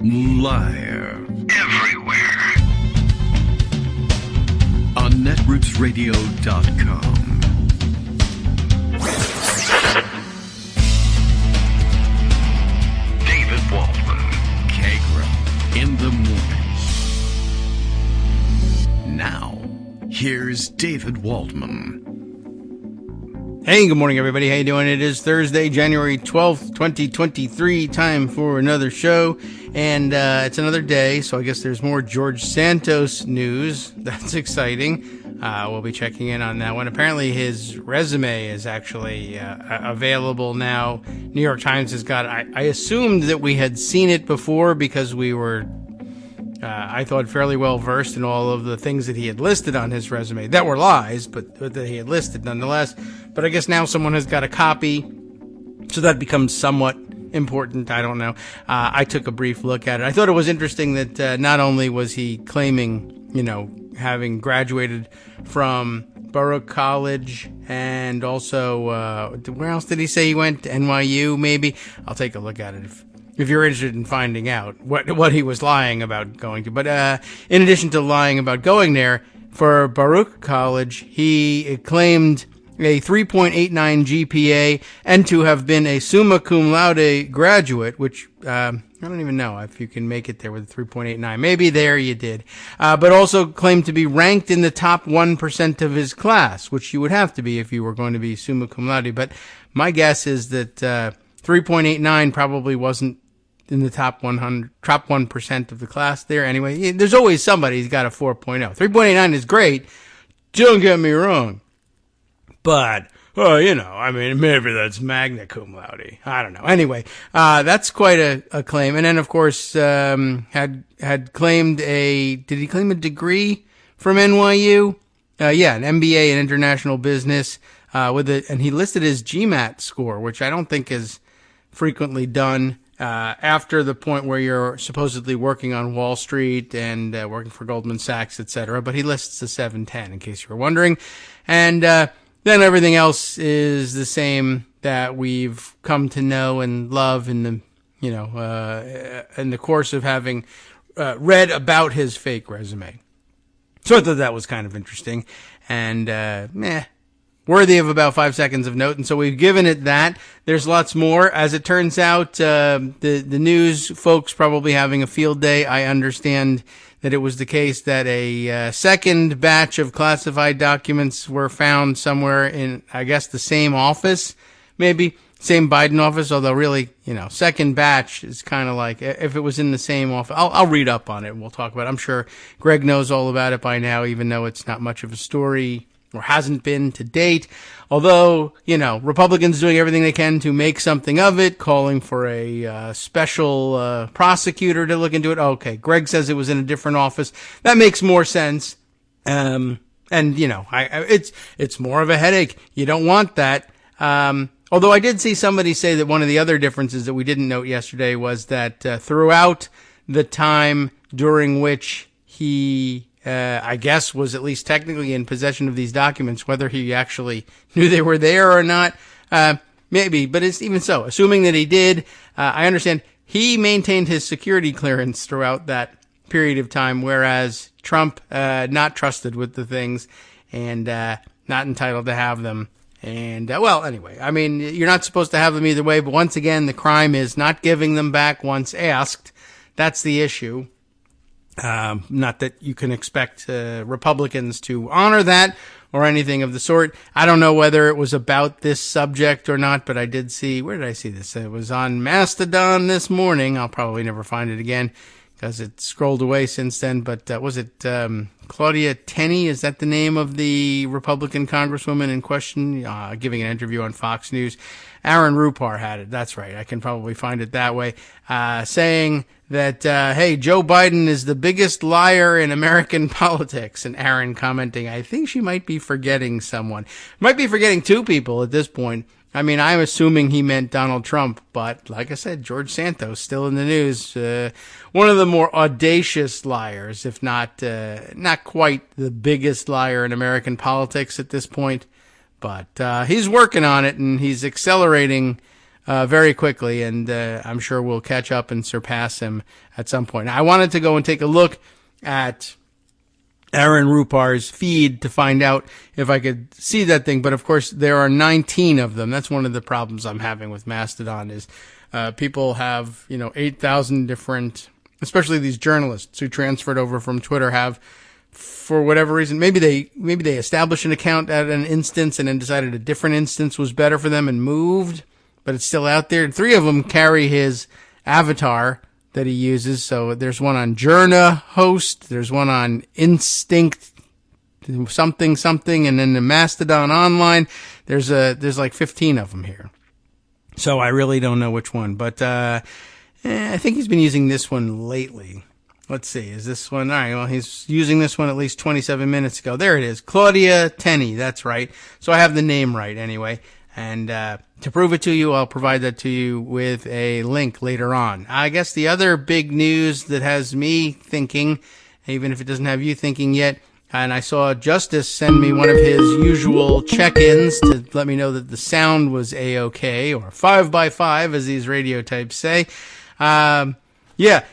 Live. Everywhere. On netrootsradio.com. David Waldman. Kagro. In the morning. Now, here's David Waldman. Hey, good morning, everybody. How you doing? It is Thursday, January 12th, 2023. Time for another show, and it's another day, so I guess there's more George Santos news. That's exciting. We'll be checking in on that one. Apparently, his resume is actually available now. New York Times has got I assumed that we had seen it before because we were I thought fairly well versed in all of the things that he had listed on his resume that were lies, but that he had listed nonetheless. But I guess now someone has got a copy, so that becomes somewhat important. I don't know. I took a brief look at it. I thought it was interesting that not only was he claiming, having graduated from Baruch College, and also where else did he say he went? NYU, maybe? I'll take a look at it if you're interested in finding out what he was lying about going to. But in addition to lying about going there, for Baruch College, he claimed a 3.89 GPA and to have been a summa cum laude graduate, which I don't even know if you can make it there with a 3.89. Maybe there you did. But also claimed to be ranked in the top 1% of his class, which you would have to be if you were going to be summa cum laude. But my guess is that 3.89 probably wasn't in the top 1% of the class there. Anyway, there's always somebody who's got a 4.0. 3.89 is great. Don't get me wrong. But, maybe that's magna cum laude. I don't know. Anyway, that's quite a claim. And then, of course, had claimed did he claim a degree from NYU? An MBA in international business, and he listed his GMAT score, which I don't think is frequently done, after the point where you're supposedly working on Wall Street and, working for Goldman Sachs, etc. But he lists a 710, in case you were wondering. And, then everything else is the same that we've come to know and love in the course of having read about his fake resume. So I thought that was kind of interesting and worthy of about 5 seconds of note. And so we've given it that. There's lots more. As it turns out, the news folks probably having a field day. I understand that it was the case that a second batch of classified documents were found somewhere in, I guess, the same office, maybe, same Biden office, although really, second batch is kind of like, if it was in the same office, I'll read up on it and we'll talk about it. I'm sure Greg knows all about it by now, even though it's not much of a story, or hasn't been to date. Although, Republicans doing everything they can to make something of it, calling for a special prosecutor to look into it. Okay, Greg says it was in a different office. That makes more sense. It's more of a headache. You don't want that. Although I did see somebody say that one of the other differences that we didn't note yesterday was that throughout the time during which he I guess was at least technically in possession of these documents, whether he actually knew they were there or not, maybe, but it's even so, assuming that he did, I understand he maintained his security clearance throughout that period of time, whereas Trump, not trusted with the things and, not entitled to have them. And, anyway, you're not supposed to have them either way, but once again, the crime is not giving them back once asked. That's the issue. Not that you can expect Republicans to honor that or anything of the sort. I don't know whether it was about this subject or not, but I did see, where did I see this? It was on Mastodon this morning. I'll probably never find it again because it scrolled away since then. But was it Claudia Tenney? Is that the name of the Republican congresswoman in question? Giving an interview on Fox News. Aaron Rupar had it. That's right. I can probably find it that way. Saying that, hey, Joe Biden is the biggest liar in American politics. And Aaron commenting, I think she might be forgetting someone. Might be forgetting two people at this point. I'm assuming he meant Donald Trump, but like I said, George Santos still in the news. One of the more audacious liars, if not quite the biggest liar in American politics at this point. But he's working on it, and he's accelerating very quickly, and I'm sure we'll catch up and surpass him at some point. Now, I wanted to go and take a look at Aaron Rupar's feed to find out if I could see that thing, but of course there are 19 of them. That's one of the problems I'm having with Mastodon is people have 8,000 different, especially these journalists who transferred over from Twitter have, for whatever reason, maybe they established an account at an instance and then decided a different instance was better for them and moved, but it's still out there. 3 of them carry his avatar that he uses. So there's one on Journa host, there's one on Instinct something, and then the Mastodon online. There's like 15 of them here. So I really don't know which one, but I think he's been using this one lately. Let's see, is this one? All right, well, he's using this one at least 27 minutes ago. There it is, Claudia Tenney, that's right. So I have the name right anyway. And to prove it to you, I'll provide that to you with a link later on. I guess the other big news that has me thinking, even if it doesn't have you thinking yet, and I saw Justice send me one of his usual check-ins to let me know that the sound was A-OK, or 5x5, as these radio types say.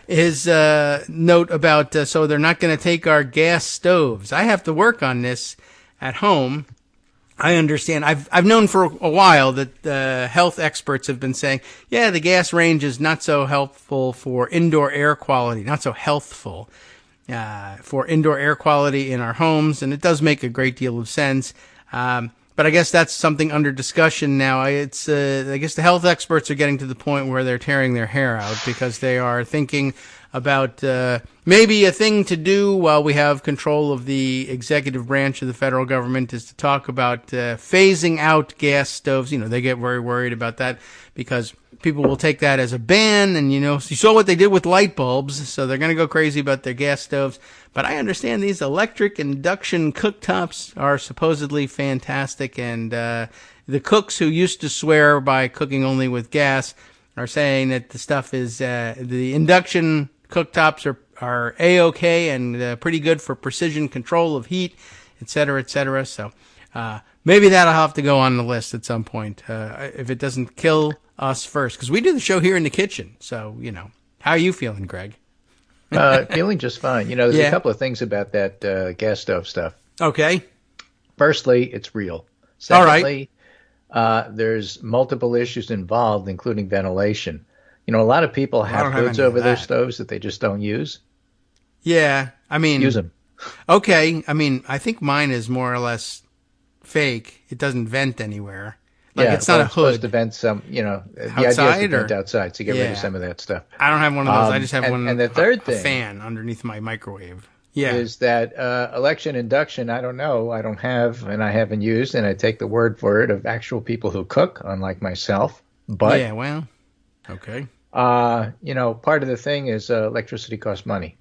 His note about, so they're not going to take our gas stoves. I have to work on this at home. I understand. I've known for a while that health experts have been saying, yeah, the gas range is not so helpful for indoor air quality, not so healthful for indoor air quality in our homes, and it does make a great deal of sense. But I guess that's something under discussion now. I guess the health experts are getting to the point where they're tearing their hair out because they are thinking about maybe a thing to do while we have control of the executive branch of the federal government is to talk about phasing out gas stoves. They get very worried about that because people will take that as a ban, and you saw what they did with light bulbs, so they're going to go crazy about their gas stoves. But I understand these electric induction cooktops are supposedly fantastic, and the cooks who used to swear by cooking only with gas are saying that the stuff is the induction cooktops are A-OK and pretty good for precision control of heat, et cetera, et cetera. So maybe that'll have to go on the list at some point if it doesn't kill us first, because we do the show here in the kitchen. So, how are you feeling, Greg? Feeling just fine. There's a couple of things about that gas stove stuff. Okay. Firstly, it's real. Secondly, there's multiple issues involved, including ventilation. A lot of people have hoods over their stoves that they just don't use. Yeah, use them. Okay, I think mine is more or less fake. It doesn't vent anywhere. It's not a hood. It's supposed to vent some, the idea is to vent outside to get rid of some of that stuff. I don't have one of those. I just have and the third thing, a fan underneath my microwave. Is that election induction? I don't know. I don't have, and I haven't used, and I take the word for it of actual people who cook, unlike myself. But okay. Part of the thing is electricity costs money.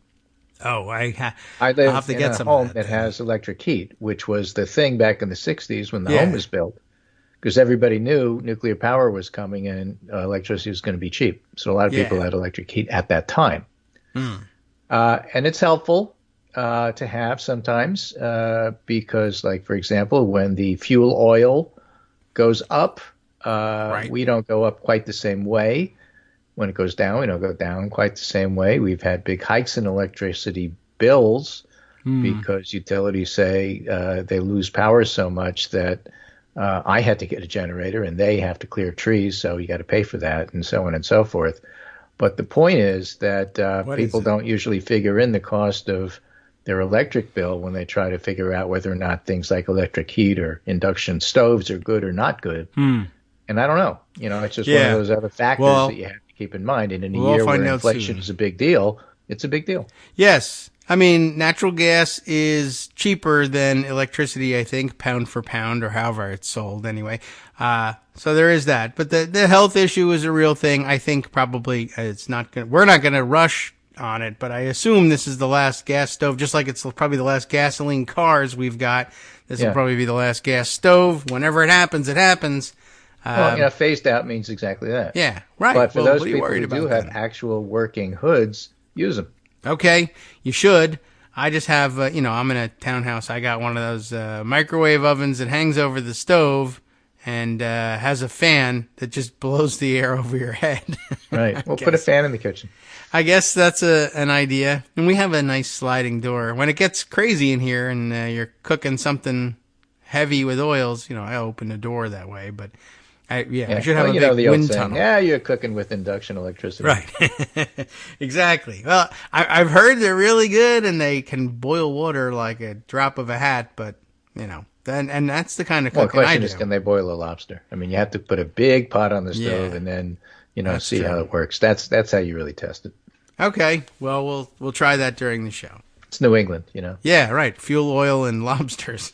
Oh, I live in a home that has electric heat, which was the thing back in the 60s when the home was built, because everybody knew nuclear power was coming and electricity was going to be cheap. So a lot of people had electric heat at that time. And it's helpful to have sometimes because, like, for example, when the fuel oil goes up, we don't go up quite the same way. When it goes down, we don't go down quite the same way. We've had big hikes in electricity bills because utilities say they lose power so much that I had to get a generator and they have to clear trees, so you got to pay for that, and so on and so forth. But the point is that people don't usually figure in the cost of their electric bill when they try to figure out whether or not things like electric heat or induction stoves are good or not good. And I don't know. It's just one of those other factors that you have to keep in mind. And in a year where inflation is a big deal, it's a big deal. Yes. Natural gas is cheaper than electricity, I think, pound for pound, or however it's sold anyway. So there is that. But the health issue is a real thing. I think probably we're not going to rush on it, but I assume this is the last gas stove, just like it's probably the last gasoline cars we've got. This will probably be the last gas stove. Whenever it happens, it happens. Phased out means exactly that. Yeah, right. But for those people who do have actual working hoods, use them. Okay, you should. I just have, I'm in a townhouse. I got one of those microwave ovens that hangs over the stove, and has a fan that just blows the air over your head. Right. Well, put a fan in the kitchen. I guess that's an idea. And we have a nice sliding door. When it gets crazy in here and you're cooking something heavy with oils, I open the door that way. But I should have a big wind tunnel. Yeah, you're cooking with induction electricity. Right. Exactly. Well, I've heard they're really good and they can boil water like a drop of a hat, but, and that's the kind of cooking I do. Well, the question is, can they boil a lobster? I mean, you have to put a big pot on the stove and then, see how it works. That's how you really test it. Okay. Well, we'll try that during the show. It's New England, Yeah, right. Fuel oil and lobsters.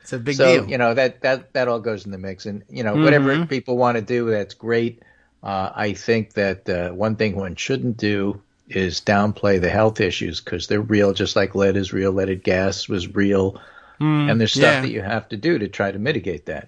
It's a big deal. So, that all goes in the mix. And, whatever people want to do, that's great. I think that one thing one shouldn't do is downplay the health issues because they're real, just like lead is real, leaded gas was real. And there's stuff that you have to do to try to mitigate that.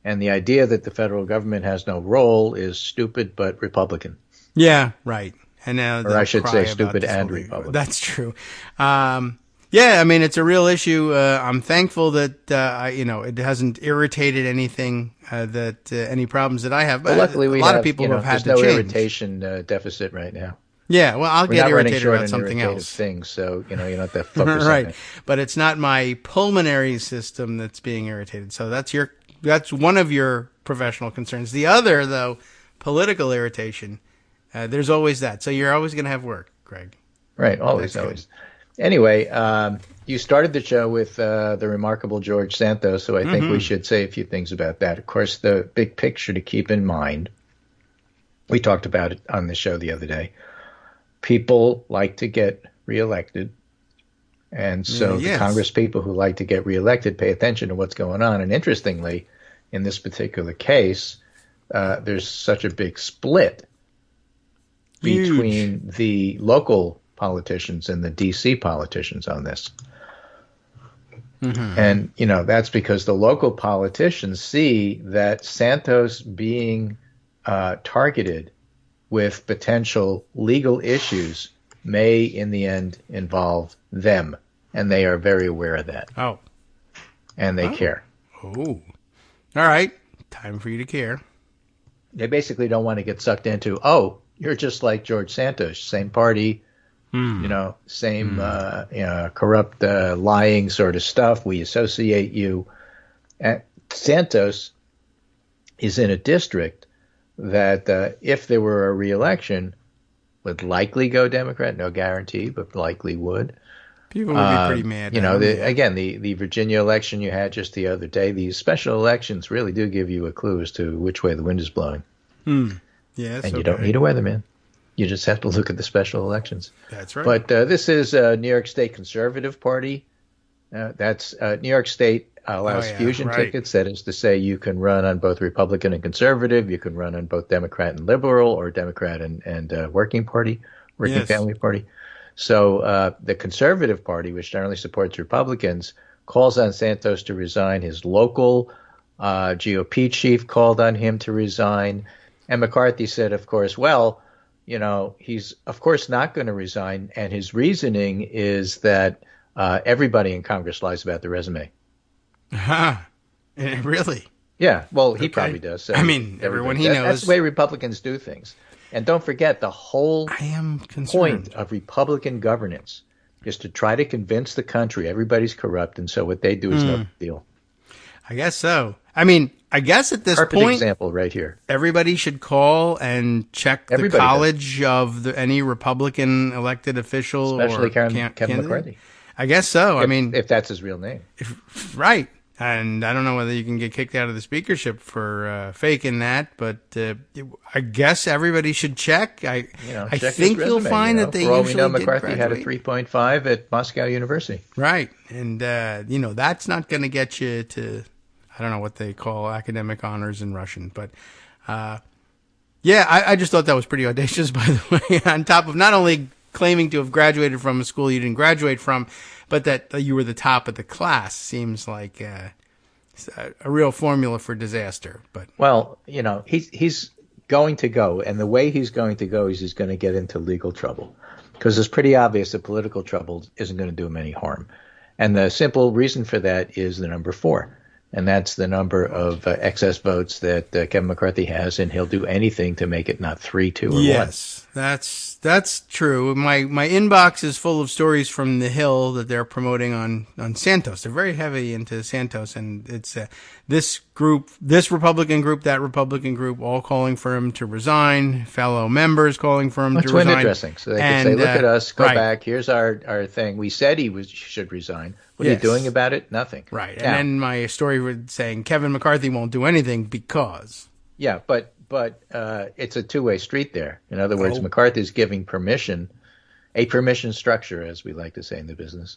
And the idea that the federal government has no role is stupid but Republican. Yeah, right. And now, or I should say stupid and Republican. That's true. It's a real issue. I'm thankful that, it hasn't irritated anything, any problems that I have. But luckily a lot of people have had to change. There's no irritation deficit right now. Yeah, well, I'll get irritated about something else. Things, so, you don't have to focus right. on it. But it's not my pulmonary system that's being irritated. So that's one of your professional concerns. The other, though, political irritation. There's always that. So you're always going to have work, Greg. Right, always. Anyway, you started the show with the remarkable George Santos, so I think we should say a few things about that. Of course, the big picture to keep in mind, we talked about it on the show the other day. People like to get reelected, and so the Congress people who like to get reelected pay attention to what's going on. And interestingly, in this particular case, there's such a big split between the local politicians and the D.C. politicians on this. And, that's because the local politicians see that Santos being targeted with potential legal issues may, in the end, involve them. And they are very aware of that. Oh. And they care. Oh. All right. Time for you to care. They basically don't want to get sucked into, you're just like George Santos, same party, same corrupt, lying sort of stuff. We associate you. And Santos is in a district that if there were a re-election, would likely go Democrat. No guarantee, but likely would. People would be pretty mad. The Virginia election you had just the other day, these special elections really do give you a clue as to which way the wind is blowing. Yeah, and you don't need a weatherman. You just have to look at the special elections. That's right. But this is New York State Conservative Party. That's New York State allows fusion tickets. That is to say, you can run on both Republican and Conservative. You can run on both Democrat and Liberal, or Democrat and Working Family Party. So the Conservative Party, which generally supports Republicans, calls on Santos to resign. His local GOP chief called on him to resign. And McCarthy said, of course, he's of course not going to resign. And his reasoning is that everybody in Congress lies about the resume. Really? Yeah. Well, he probably does. So everyone he knows. That's the way Republicans do things. And don't forget, the whole point of Republican governance is to try to convince the country everybody's corrupt, and so what they do is no big deal. I guess so. I guess at this point, example right here. Everybody should call and check the college of any Republican elected official, especially Kevin McCarthy. I guess so. If that's his real name, right? And I don't know whether you can get kicked out of the speakership for faking that, but I guess everybody should check. I think you'll find that they usually did McCarthy had a 3.5 at Moscow University. Right, and that's not going to get you to, I don't know what they call academic honors in Russian, but I just thought that was pretty audacious, by the way, on top of not only claiming to have graduated from a school you didn't graduate from, but that you were the top of the class. Seems like a real formula for disaster. But he's going to go, and the way he's going to go is he's going to get into legal trouble, because it's pretty obvious that political trouble isn't going to do him any harm. And the simple reason for that is the number 4. And that's the number of excess votes that Kevin McCarthy has, and he'll do anything to make it not 3-2 or 1. Yes, that's true. My inbox is full of stories from the Hill that they're promoting on Santos. They're very heavy into Santos, and it's this group, this Republican group, that Republican group, all calling for him to resign. Fellow members calling for him to resign. It's interesting. So they can say, "Look at us, go back. Here's our thing. We said he should resign. What are you doing about it? Nothing." Right. Now, and then my story was saying Kevin McCarthy won't do anything because. Yeah, but it's a two-way street there. In other words, McCarthy's giving permission, a permission structure, as we like to say in the business,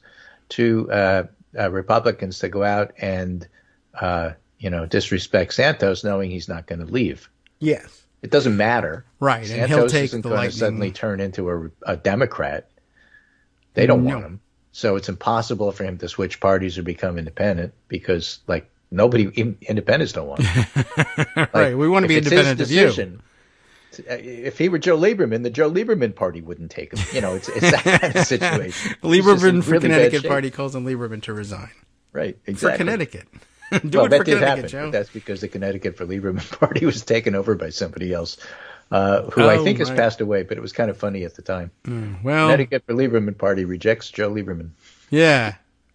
to Republicans to go out and disrespect Santos, knowing he's not going to leave. Yes. It doesn't matter. Right. Santos and he'll take isn't the going to suddenly turn into a Democrat. They don't want him. So it's impossible for him to switch parties or become independent because, independents don't want him. Right. We want to be independent of you. If he were Joe Lieberman, the Joe Lieberman party wouldn't take him. It's that kind of situation. Lieberman for really Connecticut party calls on Lieberman to resign. Right. Exactly. For Connecticut. That did happen. But that's because the Connecticut for Lieberman party was taken over by somebody else. Who I think has passed away, but it was kind of funny at the time. Connecticut for Lieberman party rejects Joe Lieberman. Yeah,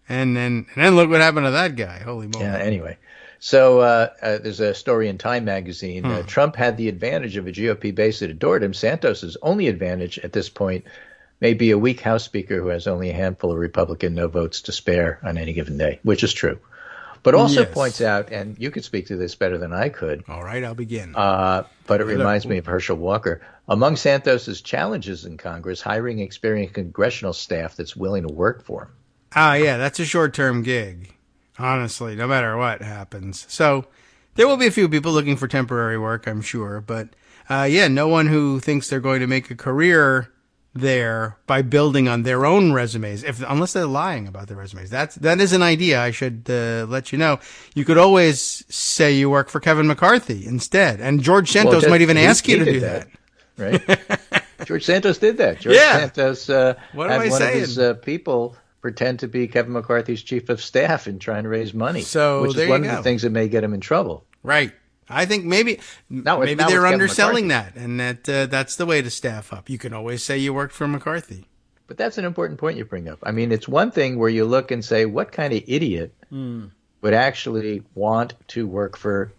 and then look what happened to that guy. Holy moly! Yeah. Anyway, so there's a story in Time magazine. Trump had the advantage of a GOP base that adored him. Santos's only advantage at this point may be a weak House Speaker who has only a handful of Republican no votes to spare on any given day, which is true. But also points out, and you could speak to this better than I could. All right, I'll begin. But it reminds me of Herschel Walker. Among Santos's challenges in Congress, hiring experienced congressional staff that's willing to work for him. Yeah, that's a short-term gig, honestly, no matter what happens. So there will be a few people looking for temporary work, I'm sure. But, no one who thinks they're going to make a career there by building on their own resumes, unless they're lying about their resumes. That is an idea. I should let you know. You could always say you work for Kevin McCarthy instead, and George Santos might even ask you to do that. Right? George Santos did that. George Santos had one of his people pretend to be Kevin McCarthy's chief of staff and trying to raise money, which is one of the things that may get him in trouble. Right. I think maybe they're underselling that, and that's the way to staff up. You can always say you worked for McCarthy. But that's an important point you bring up. I mean, it's one thing where you look and say, what kind of idiot would actually want to work for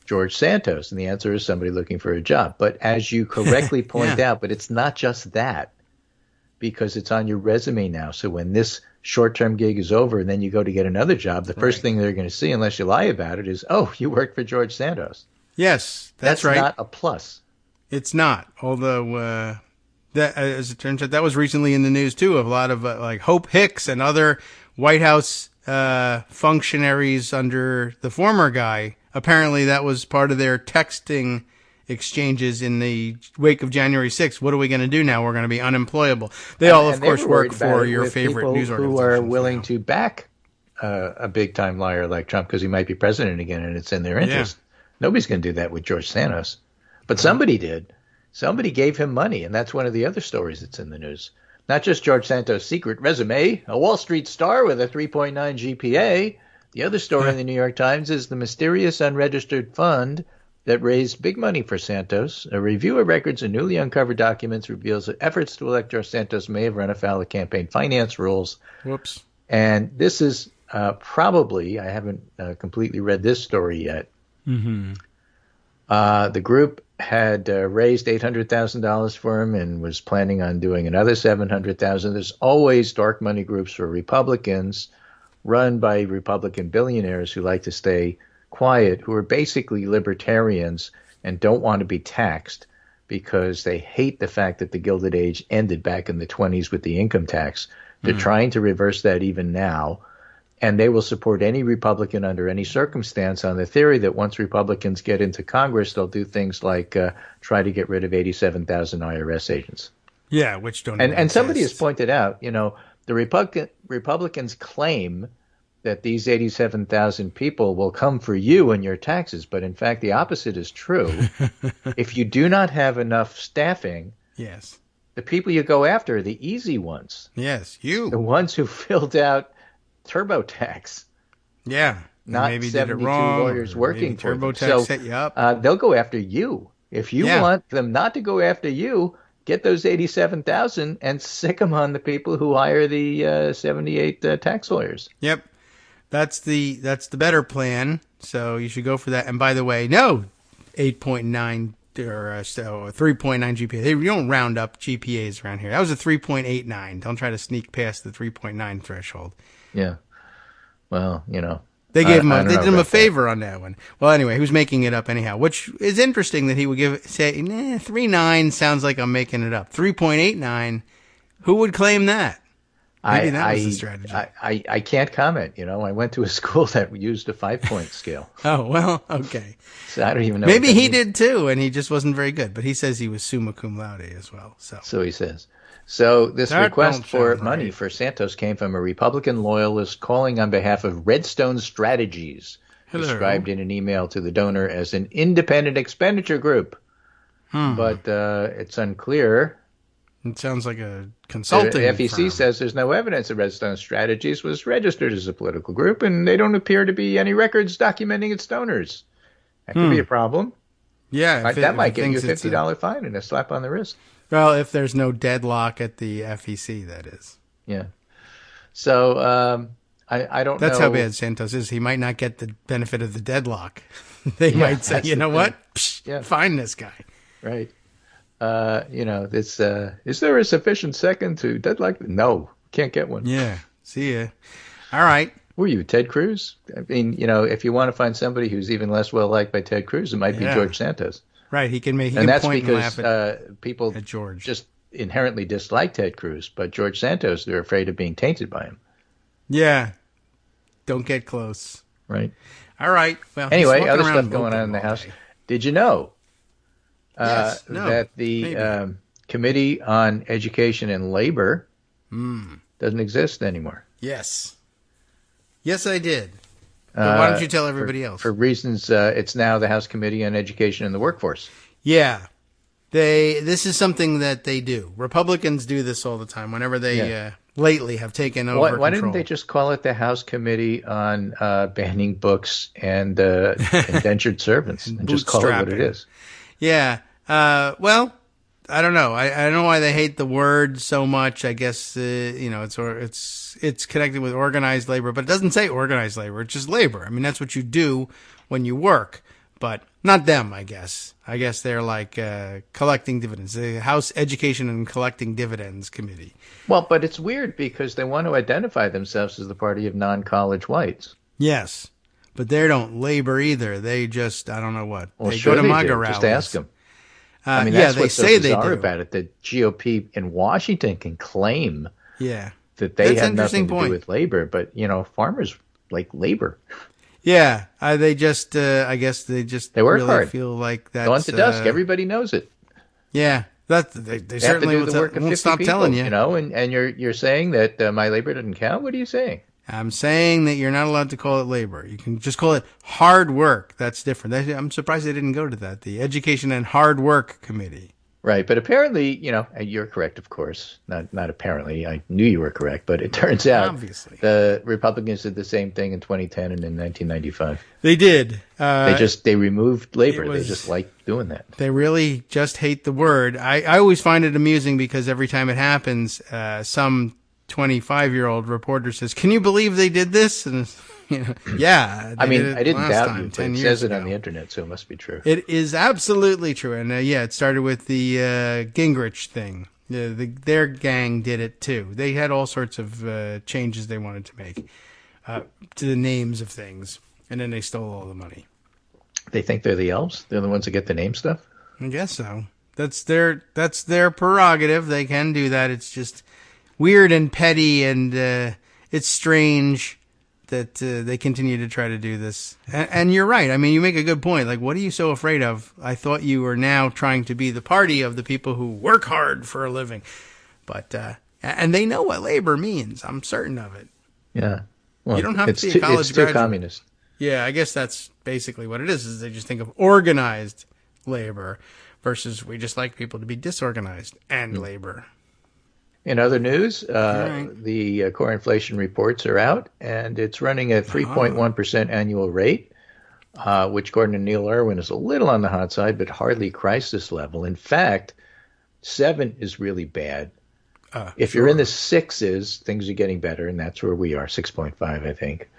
George Santos? And the answer is somebody looking for a job. But as you correctly point out, but it's not just that, because it's on your resume now. So when this short-term gig is over and then you go to get another job, the first thing they're going to see, unless you lie about it, is, oh, you worked for George Santos. Yes, that's right. That's not a plus. It's not. Although, that, as it turns out, that was recently in the news, too, of a lot of like Hope Hicks and other White House functionaries under the former guy. Apparently, that was part of their texting exchanges in the wake of January 6th. What are we going to do now? We're going to be unemployable. They all, of course, work for your favorite news organizations. Who are willing to back a big-time liar like Trump because he might be president again and it's in their interest. Nobody's going to do that with George Santos. But somebody did. Somebody gave him money, and that's one of the other stories that's in the news. Not just George Santos' secret resume, a Wall Street star with a 3.9 GPA. The other story in the New York Times is the mysterious unregistered fund that raised big money for Santos. A review of records and newly uncovered documents reveals that efforts to elect George Santos may have run afoul of campaign finance rules. Whoops. And this is probably, I haven't completely read this story yet. Mm-hmm. The group had raised $800,000 for him and was planning on doing another $700,000. There's always dark money groups for Republicans run by Republican billionaires who like to stay quiet, who are basically libertarians and don't want to be taxed because they hate the fact that the Gilded Age ended back in the 20s with the income tax. They're trying to reverse that even now, and they will support any Republican under any circumstance on the theory that once Republicans get into Congress, they'll do things like try to get rid of 87,000 IRS agents. Yeah, which don't. And somebody has pointed out, the Republicans claim that these 87,000 people will come for you and your taxes. But in fact, the opposite is true. If you do not have enough staffing, the people you go after are the easy ones. Yes, you. The ones who filled out TurboTax. Yeah. not maybe 72 did it wrong, lawyers working for them. TurboTax set you up. They'll go after you. If you want them not to go after you, get those 87,000 and sick them on the people who hire the 78 tax lawyers. Yep. That's the better plan. So you should go for that. And by the way, no 8.9 or 3.9 GPA. You don't round up GPAs around here. That was a 3.89. Don't try to sneak past the 3.9 threshold. Yeah. Well, They gave him they did him a favor on that one. Well, anyway, he was making it up anyhow, which is interesting that he would say 3.9 sounds like I'm making it up. 3.89, who would claim that? Maybe that was the strategy. I can't comment. I went to a school that used a 5-point scale. Oh, well, okay. So I don't even know. Maybe he did too, and he just wasn't very good. But he says he was summa cum laude as well. So he says. So this request for money for Santos came from a Republican loyalist calling on behalf of Redstone Strategies, described in an email to the donor as an independent expenditure group. But it's unclear. It sounds like a consulting The FEC firm. says there's no evidence that Redstone Strategies was registered as a political group, and they don't appear to be any records documenting its donors. That could be a problem. Yeah. That might get you a $50 fine and a slap on the wrist. Well, if there's no deadlock at the FEC, that is. Yeah. So I don't know. That's how bad Santos is. He might not get the benefit of the deadlock. They might say, you know what? Find this guy. Right. Is there a sufficient second to deadlock? No, can't get one. Yeah. See ya. All right. Were you Ted Cruz? I mean, if you want to find somebody who's even less well liked by Ted Cruz, it might be George Santos. Right. He can and that's point because and laugh at people George. Just inherently dislike Ted Cruz, but George Santos, they're afraid of being tainted by him. Yeah. Don't get close. Right. All right. Well, anyway, other stuff going on in the House. Did you know that the Committee on Education and Labor doesn't exist anymore? Yes. Yes, I did. But why don't you tell everybody else? For reasons, it's now the House Committee on Education and the Workforce. Yeah. This is something that they do. Republicans do this all the time whenever they lately have taken over control. Why didn't they just call it the House Committee on banning books and indentured servants and just call it what it is? Yeah. Well, I don't know. I don't know why they hate the word so much. I guess it's connected with organized labor, but it doesn't say organized labor. It's just labor. I mean, that's what you do when you work, but not them. I guess they're like collecting dividends. The House Education and Collecting Dividends Committee. Well, but it's weird because they want to identify themselves as the party of non-college whites. Yes, but they don't labor either. They just I don't know what. Well, they sure go to they MAGA do. rallies. Just ask them. I mean, that's they what's say so bizarre they do about it. The GOP in Washington can claim that they That's had nothing point. to do with labor, but farmers like labor. Yeah, they just I guess they work really hard. Feel like that. Dawn to dusk, everybody knows it. Yeah, they certainly have to do the work of won't 50 stop people, telling you. And you're saying that my labor doesn't count. What are you saying? I'm saying that you're not allowed to call it labor. You can just call it hard work. That's different. I'm surprised they didn't go to that. The Education and Hard Work Committee. Right, but apparently, you're correct, of course. Not apparently. I knew you were correct, but it turns out obviously the Republicans did the same thing in 2010 and in 1995. They did. They removed labor. They just like doing that. They really just hate the word. I always find it amusing because every time it happens, some 25-year-old reporter says, "Can you believe they did this?" And yeah. I didn't doubt you, but it says it on the internet, so it must be true. It is absolutely true, and it started with the Gingrich thing. Their gang did it too. They had all sorts of changes they wanted to make to the names of things, and then they stole all the money. They think they're the elves? They're the ones that get the name stuff? I guess so. That's their prerogative. They can do that. It's just weird and petty, and it's strange that they continue to try to do this. And you're right. I mean, you make a good point. Like, what are you so afraid of? I thought you were now trying to be the party of the people who work hard for a living. But and they know what labor means. I'm certain of it. Yeah. Well, you don't have to be a college graduate. It's graduate. too communist. Yeah, I guess that's basically what it is they just think of organized labor versus we just like people to be disorganized and labor. In other news, the core inflation reports are out, and it's running at 3.1% annual rate, which, according to Neil Irwin, is a little on the hot side, but hardly crisis level. In fact, 7 is really bad. If you're in the 6s, things are getting better, and that's where we are, 6.5, I think.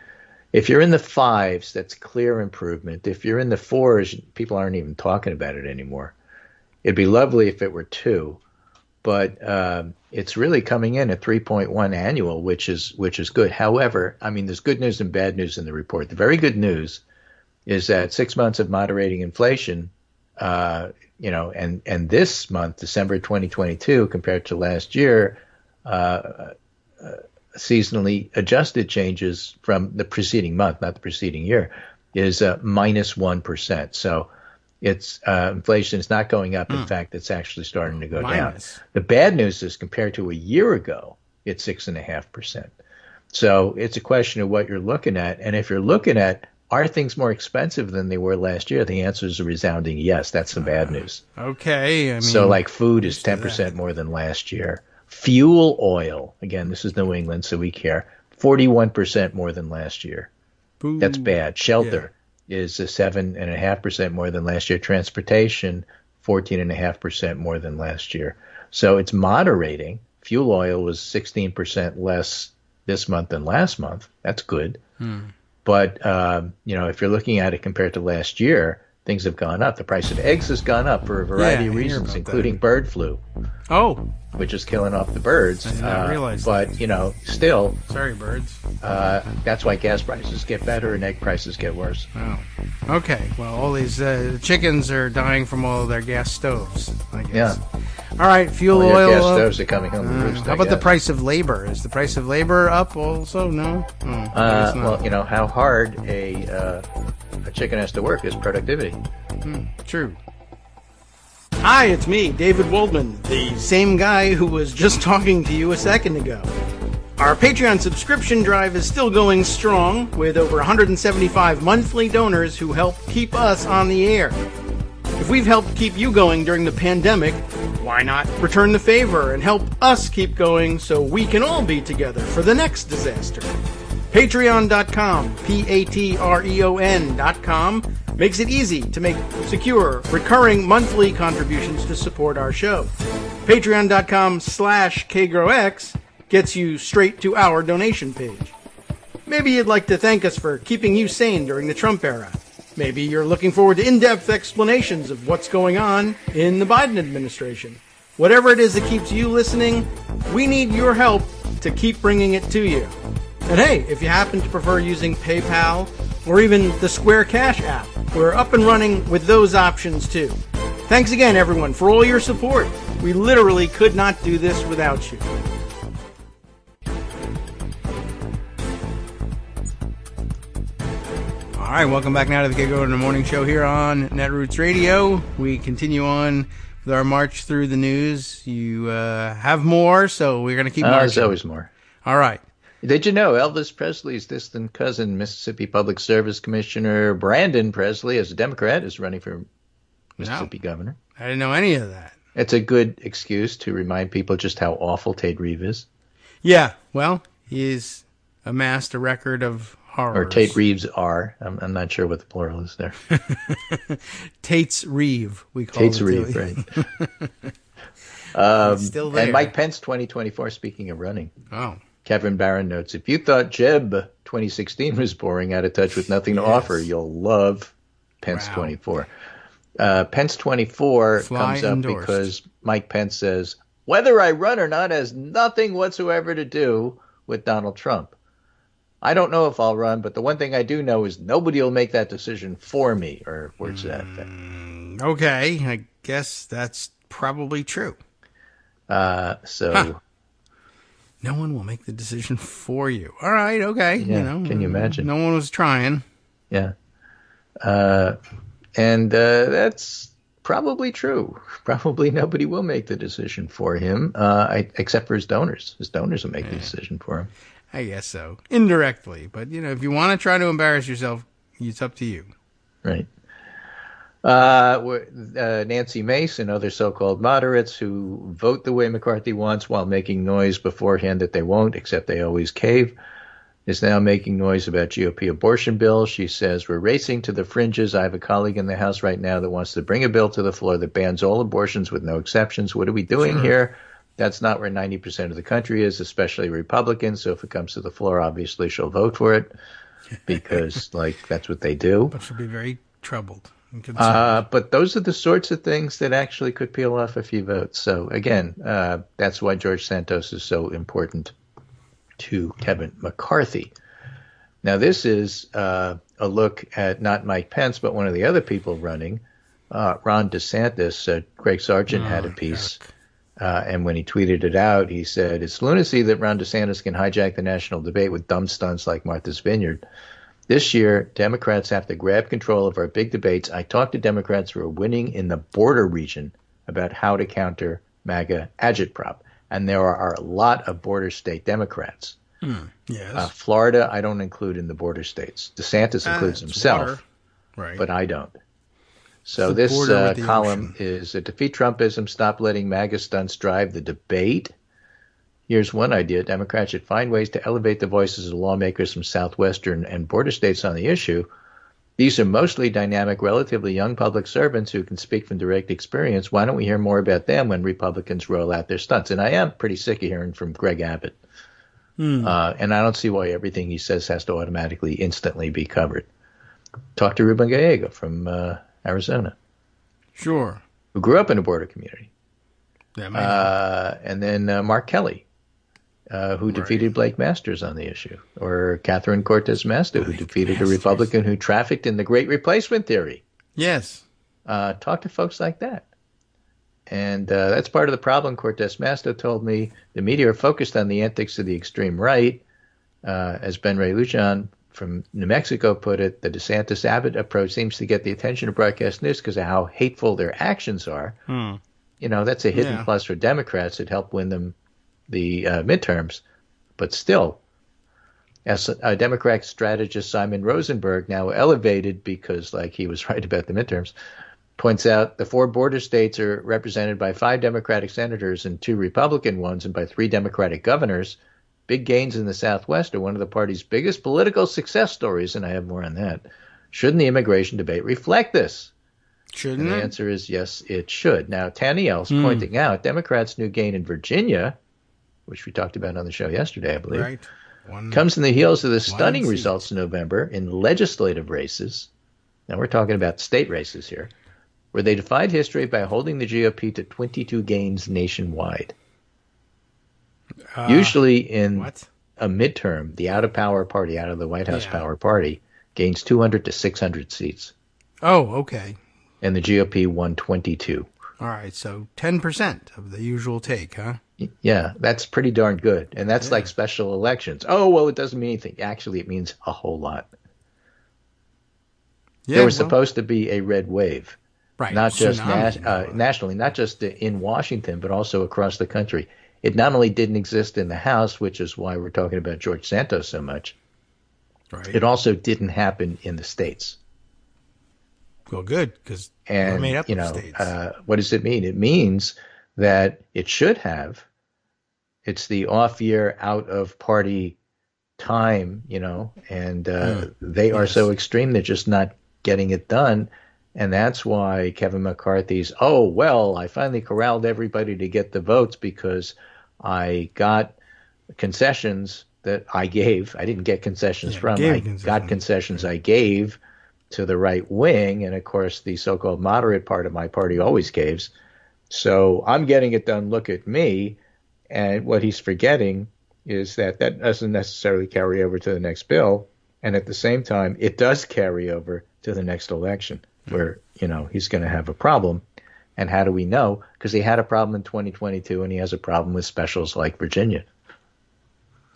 If you're in the 5s, that's clear improvement. If you're in the 4s, people aren't even talking about it anymore. It'd be lovely if it were 2. But it's really coming in at 3.1 annual, which is good. However, I mean, there's good news and bad news in the report. The very good news is that 6 months of moderating inflation, and this month, December 2022, compared to last year, seasonally adjusted changes from the preceding month, not the preceding year, is minus 1%. So it's inflation is not going up. In fact, it's actually starting to go down. The bad news is compared to a year ago, it's 6.5%. So it's a question of what you're looking at. And if you're looking at, are things more expensive than they were last year? The answer is a resounding yes. That's the bad news. Okay. I mean, so like food is 10% more than last year. Fuel oil, again, this is New England, so we care, 41% more than last year. Boo. That's bad. Shelter. Is 7.5% more than last year. Transportation, 14.5% more than last year. So it's moderating. Fuel oil was 16% less this month than last month. That's good. But, if you're looking at it compared to last year, things have gone up. The price of eggs has gone up for a variety of reasons, including bird flu. Oh. Which is killing off the birds. I did not realize but, still. Sorry, birds. That's why gas prices get better and egg prices get worse. Oh. Okay. Well, all these chickens are dying from all of their gas stoves, I guess. Yeah. All right, fuel oil. Gas stoves are coming home to roost. How about the price of labor? Is the price of labor up also? No? Well, how hard a chicken has to work is productivity. True. Hi, it's me, David Waldman, the same guy who was just talking to you a second ago. Our Patreon subscription drive is still going strong, with over 175 monthly donors who help keep us on the air. If we've helped keep you going during the pandemic, why not return the favor and help us keep going so we can all be together for the next disaster? Patreon.com, Patreon.com, makes it easy to make secure, recurring monthly contributions to support our show. Patreon.com/KagroX gets you straight to our donation page. Maybe you'd like to thank us for keeping you sane during the Trump era. Maybe you're looking forward to in-depth explanations of what's going on in the Biden administration. Whatever it is that keeps you listening, we need your help to keep bringing it to you. And hey, if you happen to prefer using PayPal or even the Square Cash app, we're up and running with those options too. Thanks again, everyone, for all your support. We literally could not do this without you. All right, welcome back now to the Kagro in the Morning Show here on Netroots Radio. We continue on with our march through the news. You have more, so we're going to keep marching. There's always more. All right. Did you know Elvis Presley's distant cousin, Mississippi Public Service Commissioner Brandon Presley, as a Democrat, is running for Mississippi governor? I didn't know any of that. It's a good excuse to remind people just how awful Tate Reeves is. Yeah, well, he's amassed a record of horrors. Or Tate Reeves are. I'm not sure what the plural is there. Tate's Reeve, we call Tate's it. Reeve, right. Still there. And Mike Pence, 2024, speaking of running. Oh. Kevin Barron notes, if you thought Jeb 2016 was boring, out of touch with nothing to offer, you'll love Pence 24. Pence 24 comes up because Mike Pence says, whether I run or not has nothing whatsoever to do with Donald Trump. I don't know if I'll run, but the one thing I do know is nobody will make that decision for me, or words to that effect. Okay, I guess that's probably true. No one will make the decision for you. All right, okay. Yeah, can you imagine? No one was trying. Yeah. And that's probably true. Probably nobody will make the decision for him, except for his donors. His donors will make the decision for him. I guess so. Indirectly. But, if you want to try to embarrass yourself, it's up to you. Right. Nancy Mace and other so-called moderates who vote the way McCarthy wants while making noise beforehand that they won't, except they always cave, is now making noise about GOP abortion bill. She says, we're racing to the fringes. I have a colleague in the House right now that wants to bring a bill to the floor that bans all abortions with no exceptions. What are we doing here? That's not where 90% of the country is, especially Republicans. So if it comes to the floor, obviously she'll vote for it because, that's what they do. But she'll be very troubled. But those are the sorts of things that actually could peel off a few votes. So again, that's why George Santos is so important to Kevin McCarthy. Now, this is a look at not Mike Pence, but one of the other people running, Ron DeSantis. Greg Sargent had a piece, and when he tweeted it out, he said, it's lunacy that Ron DeSantis can hijack the national debate with dumb stunts like Martha's Vineyard. This year, Democrats have to grab control of our big debates. I talked to Democrats who are winning in the border region about how to counter MAGA agitprop. And there are a lot of border state Democrats. Yes. Florida, I don't include in the border states. DeSantis includes himself, right? But I don't. So this column is defeat Trumpism, stop letting MAGA stunts drive the debate. Here's one idea. Democrats should find ways to elevate the voices of lawmakers from southwestern and border states on the issue. These are mostly dynamic, relatively young public servants who can speak from direct experience. Why don't we hear more about them when Republicans roll out their stunts? And I am pretty sick of hearing from Greg Abbott. And I don't see why everything he says has to automatically, instantly be covered. Talk to Ruben Gallego from Arizona. Sure. Who grew up in a border community. Yeah, and then Mark Kelly, who defeated Blake Masters on the issue, or Catherine Cortez Masto, who defeated a Republican who trafficked in the Great Replacement theory. Yes. Talk to folks like that. And that's part of the problem. Cortez Masto told me the media are focused on the antics of the extreme right. As Ben Ray Lujan from New Mexico put it, the DeSantis-Abbott approach seems to get the attention of broadcast news because of how hateful their actions are. You know, that's a hidden plus for Democrats that help win them the midterms. But still, as a Democrat strategist Simon Rosenberg, now elevated because he was right about the midterms, points out the 4 border states are represented by 5 Democratic senators and 2 Republican ones and by 3 Democratic governors. Big gains in the Southwest are one of the party's biggest political success stories, and I have more on that. Shouldn't the immigration debate reflect this? Shouldn't and the answer is yes, it should. Now, Taniel's pointing out Democrats' new gain in Virginia, which we talked about on the show yesterday, I believe, comes in the heels of the stunning results in November in legislative races. Now, we're talking about state races here, where they defied history by holding the GOP to 22 gains nationwide. Usually in a midterm, the out-of-power party, out of the White House power party, gains 200 to 600 seats. Oh, okay. And the GOP won 22. All right, so 10% of the usual take, huh? Yeah, that's pretty darn good. And that's like special elections. Oh, well, it doesn't mean anything. Actually, it means a whole lot. Yeah, there was supposed to be a red wave. Right. Not just nationally, not just in Washington, but also across the country. It not only didn't exist in the House, which is why we're talking about George Santos so much. Right. It also didn't happen in the states. Well, good, because we're made up of states. What does it mean? It means that it should have. It's the off-year, out-of-party time, and they are so extreme they're just not getting it done. And that's why Kevin McCarthy's, I finally corralled everybody to get the votes because I got concessions that I gave. I didn't get concessions got concessions I gave to the right wing. And, of course, the so-called moderate part of my party always caves. So I'm getting it done. Look at me. And what he's forgetting is that doesn't necessarily carry over to the next bill. And at the same time, it does carry over to the next election where, he's going to have a problem. And how do we know? Because he had a problem in 2022 and he has a problem with specials like Virginia.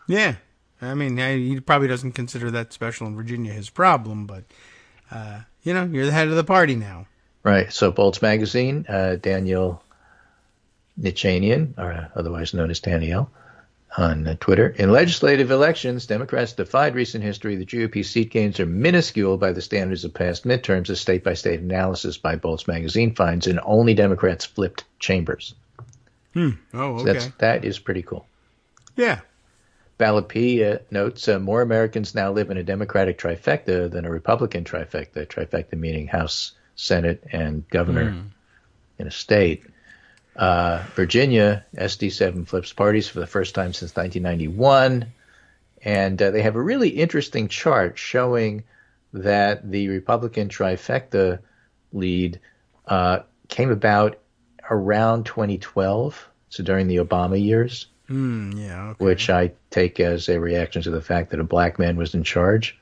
Yeah. I mean, he probably doesn't consider that special in Virginia his problem, but, you're the head of the party now. Right. So Bolts Magazine, Daniel Nichanian, or otherwise known as Danielle, on Twitter. In legislative elections, Democrats defied recent history. The GOP seat gains are minuscule by the standards of past midterms. A state-by-state analysis by Bolts Magazine finds, and only Democrats flipped chambers. Oh, okay. So that is pretty cool. Yeah. Ballot notes more Americans now live in a Democratic trifecta than a Republican trifecta. Trifecta meaning House, Senate, and governor in a state. Virginia, SD7 flips parties for the first time since 1991. And they have a really interesting chart showing that the Republican trifecta lead came about around 2012, so during the Obama years. Okay. Which I take as a reaction to the fact that a black man was in charge.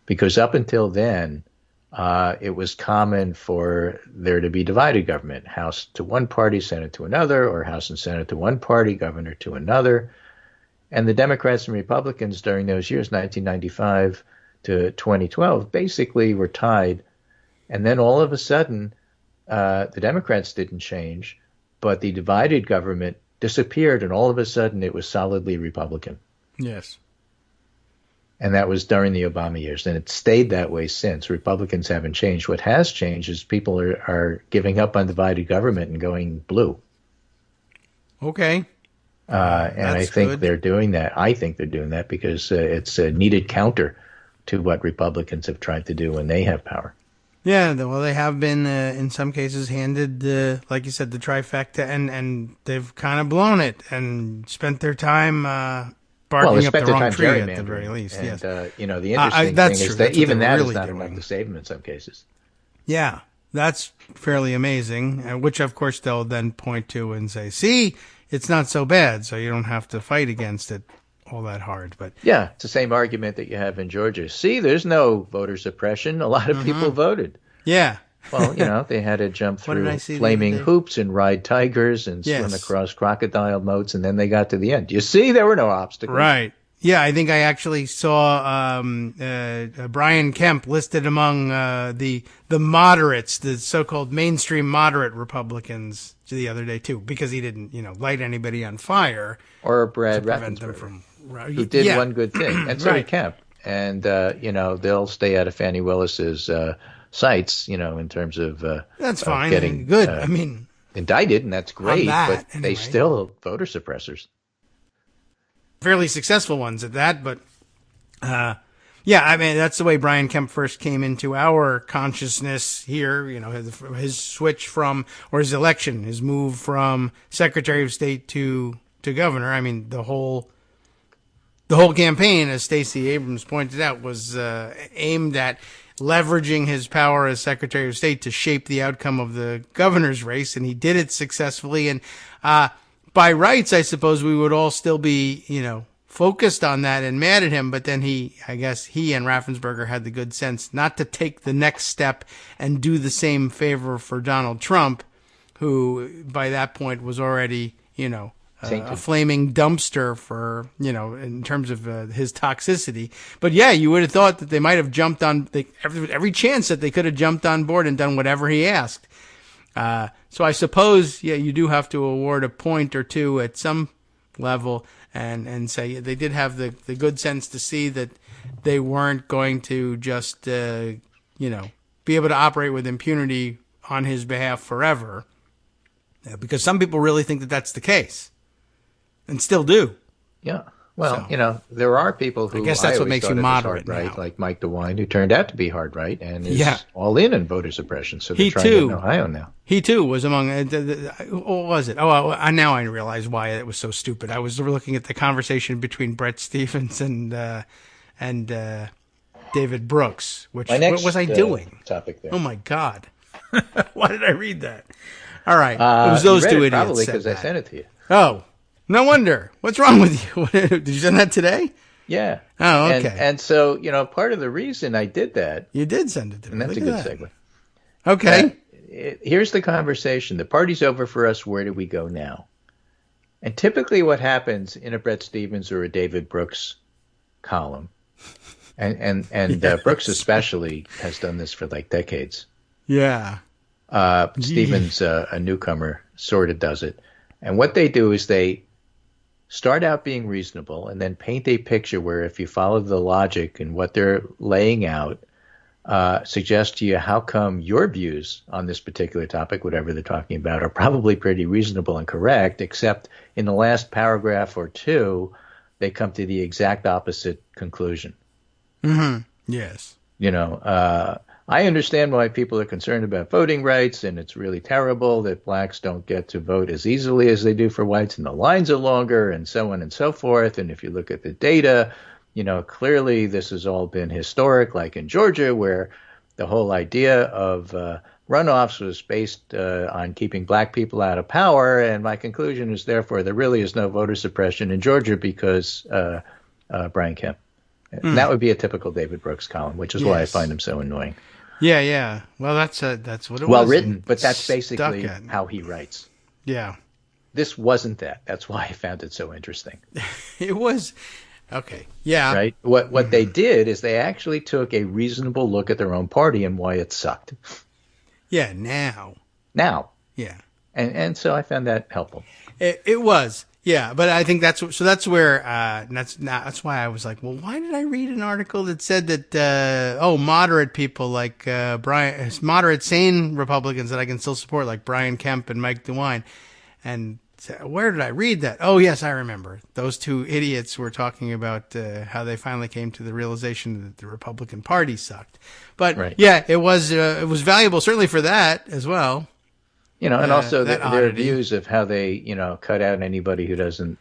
Because up until then, it was common for there to be divided government, House to one party, Senate to another, or House and Senate to one party, governor to another. And the Democrats and Republicans during those years, 1995 to 2012, basically were tied. And then all of a sudden, the Democrats didn't change, but the divided government disappeared, and all of a sudden it was solidly Republican. Yes. And that was during the Obama years, and it stayed that way since. Republicans haven't changed. What has changed is people are giving up on divided government and going blue. Okay. And I think they're doing that. I think they're doing that because it's a needed counter to what Republicans have tried to do when they have power. Yeah, well, they have been, in some cases, handed, like you said, the trifecta, and they've kind of blown it and spent their time barking up the wrong tree at the very least. And, yes. The interesting thing is that even that is not enough to save them in some cases. Yeah, that's fairly amazing, which, of course, they'll then point to and say, see, it's not so bad, so you don't have to fight against it all that hard. But yeah, it's the same argument that you have in Georgia. See, there's no voter suppression. A lot of people voted. Yeah. Well, they had to jump through flaming hoops and ride tigers and swim across crocodile moats, and then they got to the end. You see, there were no obstacles. Right. Yeah, I think I actually saw Brian Kemp listed among the moderates, the so-called mainstream moderate Republicans, the other day too, because he didn't, light anybody on fire or Brad Raffensperger, who did one good thing, and so did Kemp. And they'll stay out of Fannie Willis's sights, in terms of that's fine, getting good. Indicted, and that's great. But anyway, they still voter suppressors. Fairly successful ones at that, but that's the way Brian Kemp first came into our consciousness here. His switch from, or his election, his move from Secretary of State to governor. I mean, the whole campaign, as Stacey Abrams pointed out, was aimed at leveraging his power as Secretary of State to shape the outcome of the governor's race, and he did it successfully. And by rights, I suppose we would all still be, focused on that and mad at him. But then I guess he and Raffensperger had the good sense not to take the next step and do the same favor for Donald Trump, who by that point was already, a flaming dumpster for, in terms of his toxicity. But yeah, you would have thought that they might have jumped on every chance that they could have jumped on board and done whatever he asked. So I suppose, you do have to award a point or two at some level and say they did have the good sense to see that they weren't going to just, be able to operate with impunity on his behalf forever. Because some people really think that that's the case and still do. Yeah. Well, there are people who I guess that's what makes you moderate, right? Like Mike DeWine, who turned out to be hard right and is all in voter suppression. So they're trying in Ohio now. He too was among. What was it? Oh, now I realize why it was so stupid. I was looking at the conversation between Brett Stevens and David Brooks. What was I doing? Topic there. Oh my God! Why did I read that? All right, it was those two idiots. Probably because I sent it to you. Oh. No wonder. What's wrong with you? Did you send that today? Yeah. Oh, okay. And so, part of the reason I did that. You did send it to me. And that's a good segue. Okay. Here's the conversation. The party's over for us. Where do we go now? And typically what happens in a Brett Stevens or a David Brooks column, and yes. Brooks especially has done this for like decades. Yeah. Stevens, a newcomer, sort of does it. And what they do is they start out being reasonable and then paint a picture where if you follow the logic and what they're laying out, suggest to you how come your views on this particular topic, whatever they're talking about, are probably pretty reasonable and correct, except in the last paragraph or two, they come to the exact opposite conclusion. Mm-hmm. Yes. I understand why people are concerned about voting rights, and it's really terrible that blacks don't get to vote as easily as they do for whites, and the lines are longer, and so on and so forth. And if you look at the data, clearly this has all been historic, like in Georgia, where the whole idea of runoffs was based on keeping black people out of power. And my conclusion is, therefore, there really is no voter suppression in Georgia because Brian Kemp. And that would be a typical David Brooks column, which is why I find him so annoying. Yeah. Well, that's what it was. Well written, but that's basically how he writes. Yeah. This wasn't that. That's why I found it so interesting. It was. Okay. Yeah. Right. What they did is they actually took a reasonable look at their own party and why it sucked. Yeah. Now. Yeah. And so I found that helpful. It was. Yeah, but I think that's where that's why I was like, well, why did I read an article that said that moderate people like moderate sane Republicans that I can still support, like Brian Kemp and Mike DeWine, and where did I read that? Oh yes, I remember. Those two idiots were talking about how they finally came to the realization that the Republican Party sucked. But yeah, it was valuable certainly for that as well. And also their views of how they, cut out anybody who doesn't,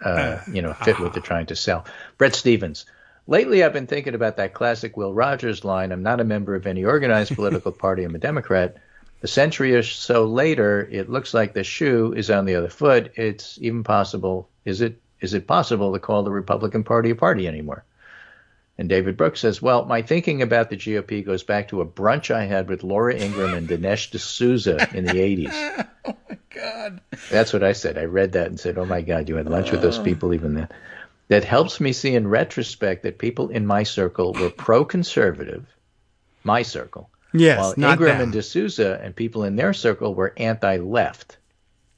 fit what they're trying to sell. Brett Stevens. Lately, I've been thinking about that classic Will Rogers line, I'm not a member of any organized political party, I'm a Democrat. A century or so later, it looks like the shoe is on the other foot. It's even possible, is it possible to call the Republican Party a party anymore? And David Brooks says, well, my thinking about the GOP goes back to a brunch I had with Laura Ingraham and Dinesh D'Souza in the 80s. Oh, my God. That's what I said. I read that and said, oh, my God, you had lunch with those people even then. That helps me see in retrospect that people in my circle were pro-conservative, my circle, yes, while not Ingraham them. and D'Souza and people in their circle were anti-left.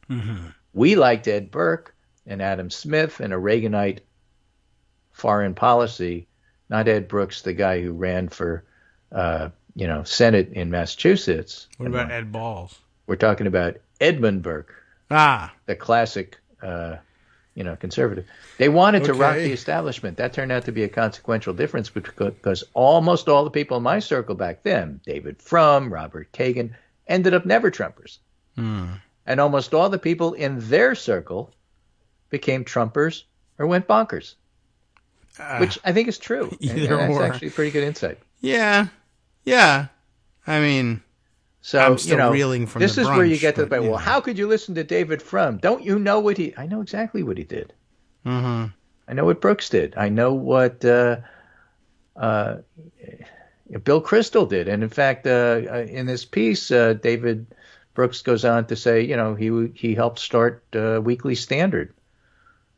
Mm-hmm. We liked Ed Burke and Adam Smith and a Reaganite foreign policy. Not Ed Brooks, the guy who ran for, Senate in Massachusetts. What about Ed Balls? We're talking about Edmund Burke, the classic, conservative. They wanted to rock the establishment. That turned out to be a consequential difference because almost all the people in my circle back then, David Frum, Robert Kagan, ended up never Trumpers. And almost all the people in their circle became Trumpers or went bonkers. Which I think is true. And that's actually a pretty good insight. Yeah. I mean, so I'm still reeling from this the is brunch, where you get to the point. Well, how could you listen to David Frum? Don't you know what I know exactly what he did. Mm-hmm. I know what Brooks did. I know what Bill Kristol did. And in fact, in this piece, David Brooks goes on to say, he helped start Weekly Standard.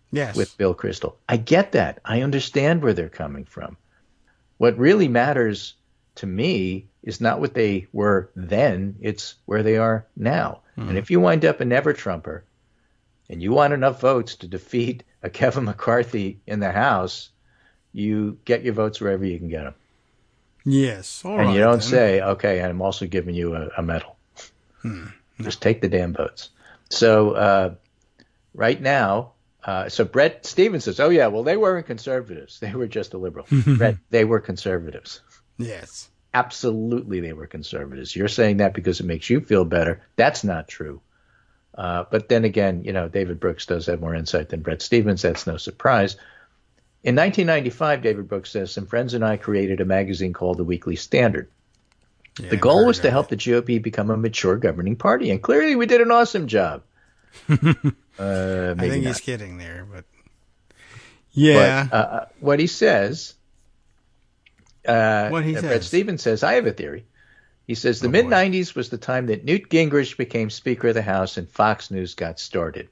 Yes. With Bill Kristol. I get that. I understand where they're coming from. What really matters to me is not what they were then, it's where they are now. Mm-hmm. And if you wind up a never Trumper and you want enough votes to defeat a Kevin McCarthy in the House, you get your votes wherever you can get them. Yes. All and right, you don't say, okay, I'm also giving you a medal. No. Just take the damn votes. So right now, so Brett Stevens says, oh, yeah, well, they weren't conservatives. They were just a liberal. Brett, they were conservatives. Yes. Absolutely, they were conservatives. You're saying that because it makes you feel better. That's not true. But then again, David Brooks does have more insight than Brett Stevens. That's no surprise. In 1995, David Brooks says, some friends and I created a magazine called The Weekly Standard. Yeah, the goal was to help the GOP become a mature governing party. And clearly we did an awesome job. I think he's kidding there, but yeah. But, what he says, Brett Stevens says, I have a theory. He says the mid-'90s was the time that Newt Gingrich became Speaker of the House and Fox News got started.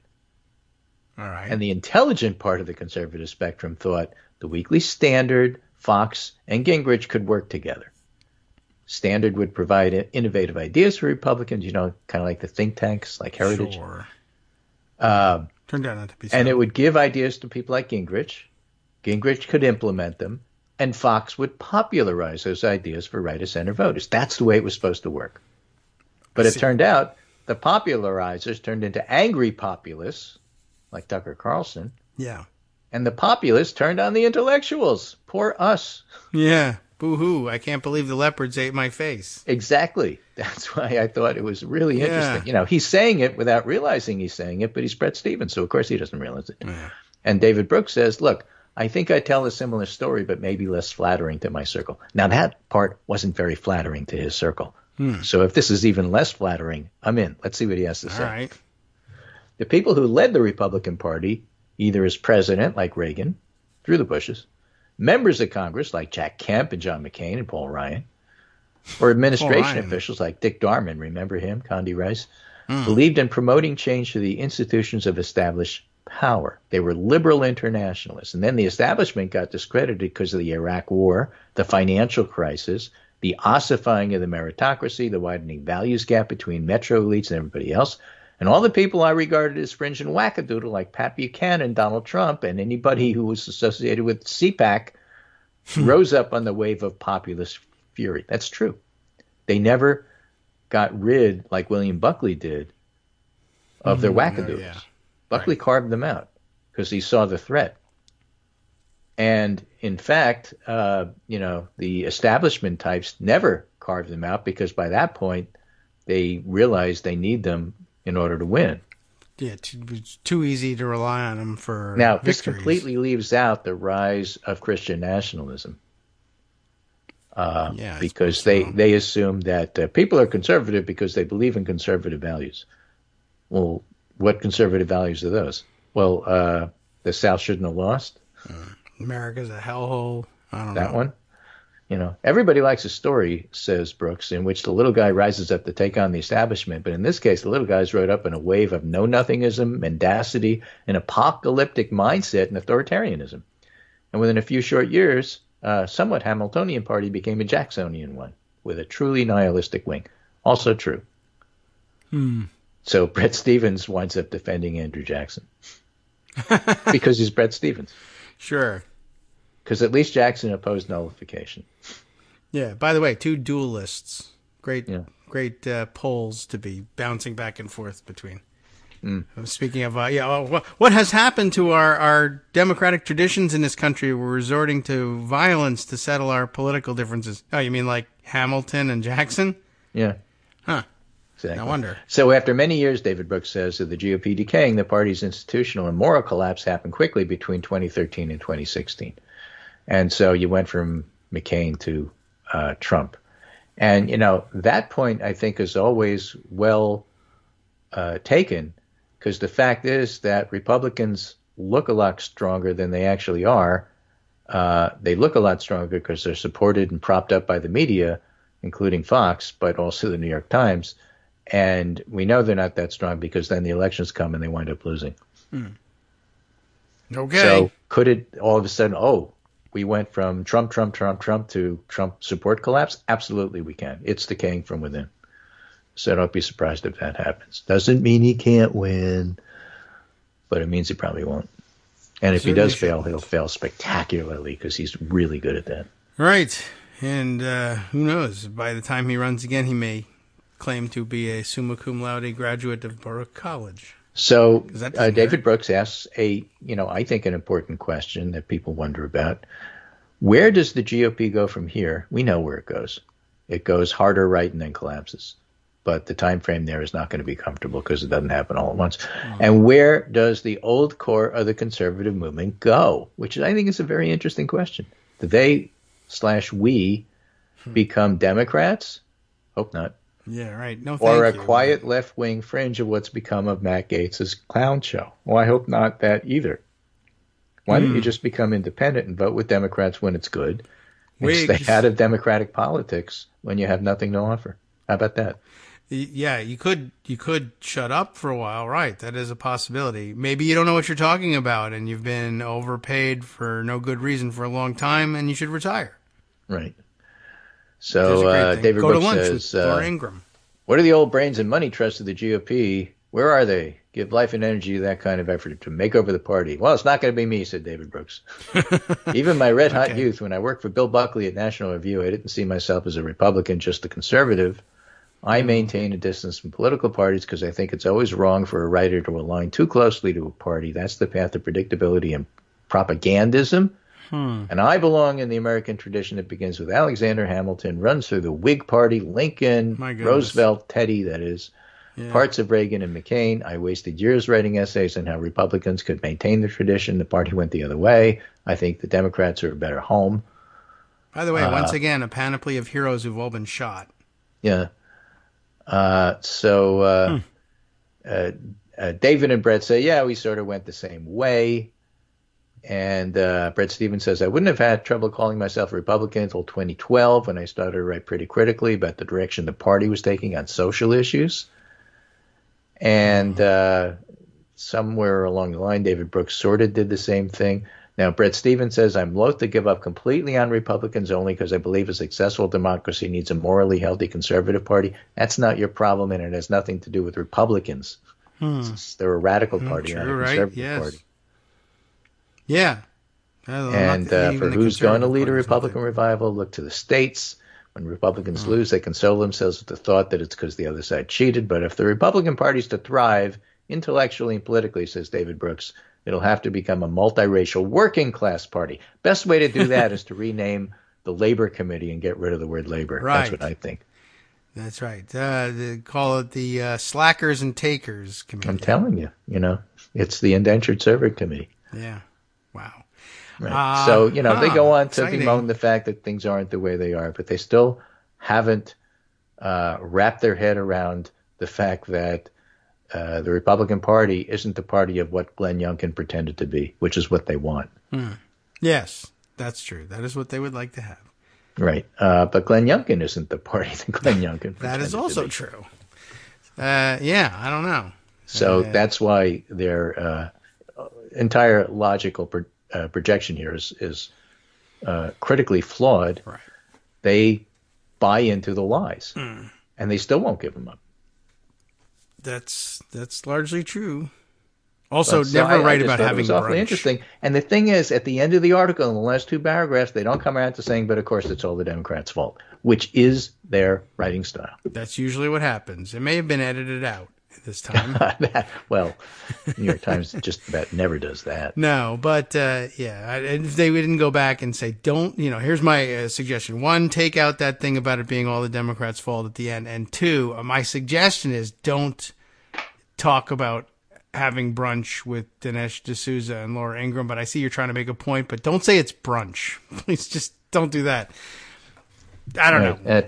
All right. And the intelligent part of the conservative spectrum thought the Weekly Standard, Fox, and Gingrich could work together. Standard would provide innovative ideas for Republicans, kind of like the think tanks, like Heritage. Sure. Turned out not to be so. And it would give ideas to people like Gingrich. Gingrich could implement them, and Fox would popularize those ideas for right-of-center voters. That's the way it was supposed to work. But it turned out the popularizers turned into angry populists, like Tucker Carlson. Yeah. And the populists turned on the intellectuals. Poor us. Yeah. Boo-hoo. I can't believe the leopards ate my face. Exactly. That's why I thought it was really interesting. You know, he's saying it without realizing he's saying it, but he's Brett Stevens, so of course he doesn't realize it. Yeah. And David Brooks says, look, I think I tell a similar story, but maybe less flattering to my circle. Now, that part wasn't very flattering to his circle. So if this is even less flattering, I'm in. Let's see what he has to say. All right. The people who led the Republican Party, either as president, like Reagan, through the Bushes, members of Congress, like Jack Kemp and John McCain and Paul Ryan, or administration officials like Dick Darman, remember him, Condi Rice, believed in promoting change to the institutions of established power. They were liberal internationalists. And then the establishment got discredited because of the Iraq War, the financial crisis, the ossifying of the meritocracy, the widening values gap between metro elites and everybody else. And all the people I regarded as fringe and wackadoodle, like Pat Buchanan, Donald Trump, and anybody who was associated with CPAC, rose up on the wave of populist fury. That's true. They never got rid, like William Buckley did, of their wackadoodles. Yeah. Buckley carved them out because he saw the threat. And in fact, the establishment types never carved them out because by that point, they realized they need them in order to win. Yeah, it's too easy to rely on them for Now, victories. This completely leaves out the rise of Christian nationalism. Because they assume that people are conservative because they believe in conservative values. Well, what conservative values are those? Well, the South shouldn't have lost. America's a hellhole. I don't know. That one? You know, everybody likes a story, says Brooks, in which the little guy rises up to take on the establishment. But in this case, the little guys rode up in a wave of know-nothingism, mendacity, an apocalyptic mindset, and authoritarianism. And within a few short years, somewhat Hamiltonian party became a Jacksonian one, with a truly nihilistic wing. Also true. So Brett Stevens winds up defending Andrew Jackson. Because he's Brett Stevens. Sure. Because at least Jackson opposed nullification. Yeah. By the way, two duelists. Great polls to be bouncing back and forth between. Speaking of, what has happened to our democratic traditions in this country? We're resorting to violence to settle our political differences. Oh, you mean like Hamilton and Jackson? Yeah. Huh. Exactly. I wonder. So after many years, David Brooks says, of the GOP decaying, the party's institutional and moral collapse happened quickly between 2013 and 2016. And so you went from McCain to Trump. And, that point, I think, is always well taken, because the fact is that Republicans look a lot stronger than they actually are. They look a lot stronger because they're supported and propped up by the media, including Fox, but also the New York Times. And we know they're not that strong because then the elections come and they wind up losing. Okay. So could it all of a sudden, we went from Trump to Trump support collapse? Absolutely we can. It's decaying from within. So don't be surprised if that happens. Doesn't mean he can't win, but it means he probably won't. And if he does fail, he'll fail spectacularly because he's really good at that. Right. And who knows? By the time he runs again, he may claim to be a summa cum laude graduate of Baruch College. So David Brooks asks I think an important question that people wonder about. Where does the GOP go from here? We know where it goes. It goes harder right and then collapses. But the time frame there is not going to be comfortable because it doesn't happen all at once. And where does the old core of the conservative movement go? Which I think is a very interesting question. Do they/we become Democrats? Hope not. Yeah, right. No, or a quiet left-wing fringe of what's become of Matt Gaetz's clown show. Well, I hope not that either. Why don't you just become independent and vote with Democrats when it's good and stay out of Democratic politics when you have nothing to offer? How about that? Yeah, you could shut up for a while, right? That is a possibility. Maybe you don't know what you're talking about and you've been overpaid for no good reason for a long time and you should retire. Right. So David Brooks says, with Laura Ingraham. What are the old brains and money trusts of the GOP? Where are they? give life and energy to that kind of effort to make over the party. Well, it's not going to be me, said David Brooks. Even my red-hot youth, when I worked for Bill Buckley at National Review, I didn't see myself as a Republican, just a conservative. I maintain a distance from political parties because I think it's always wrong for a writer to align too closely to a party. That's the path of predictability and propagandism. And I belong in the American tradition that begins with Alexander Hamilton, runs through the Whig Party, Lincoln, Roosevelt, Teddy, that is, parts of Reagan and McCain. I wasted years writing essays on how Republicans could maintain the tradition. The party went the other way. I think the Democrats are a better home. By the way, once again, a panoply of heroes who've all been shot. Yeah. David and Brett say, yeah, we sort of went the same way. And Brett Stevens says, I wouldn't have had trouble calling myself a Republican until 2012 when I started to write pretty critically about the direction the party was taking on social issues. And somewhere along the line, David Brooks sort of did the same thing. Now, Brett Stevens says, I'm loath to give up completely on Republicans only because I believe a successful democracy needs a morally healthy conservative party. That's not your problem, and it has nothing to do with Republicans. They're a radical party, not a conservative party. Yeah. And for who's going to lead a Republican revival, look to the states. When Republicans lose, they console themselves with the thought that it's because the other side cheated. But if the Republican Party is to thrive intellectually and politically, says David Brooks, it'll have to become a multiracial working class party. Best way to do that is to rename the Labor Committee and get rid of the word labor. Right. That's what I think. That's right. They call it the Slackers and Takers Committee. I'm telling you, it's the Indentured Servant Committee. Yeah. Wow. Right. So, they go on to bemoan the fact that things aren't the way they are, but they still haven't wrapped their head around the fact that the Republican Party isn't the party of what Glenn Youngkin pretended to be, which is what they want. Yes, that's true. That is what they would like to have. Right. But Glenn Youngkin isn't the party that Glenn Youngkin pretended That is also to be. true. I don't know. So that's why their entire logical projection here is critically flawed. Right. They buy into the lies, and they still won't give them up. That's largely true. Also, never write about having brunch. It was awfully interesting. And the thing is, at the end of the article, in the last two paragraphs, they don't come around to saying, but of course, it's all the Democrats' fault, which is their writing style. That's usually what happens. It may have been edited out this time. Well, New York Times just about never does that. No, but if they didn't go back and say, don't, here's my suggestion. One, take out that thing about it being all the Democrats' fault at the end. And two, my suggestion is don't talk about having brunch with Dinesh D'Souza and Laura Ingraham, but I see you're trying to make a point, but don't say it's brunch. Please just don't do that. I don't know.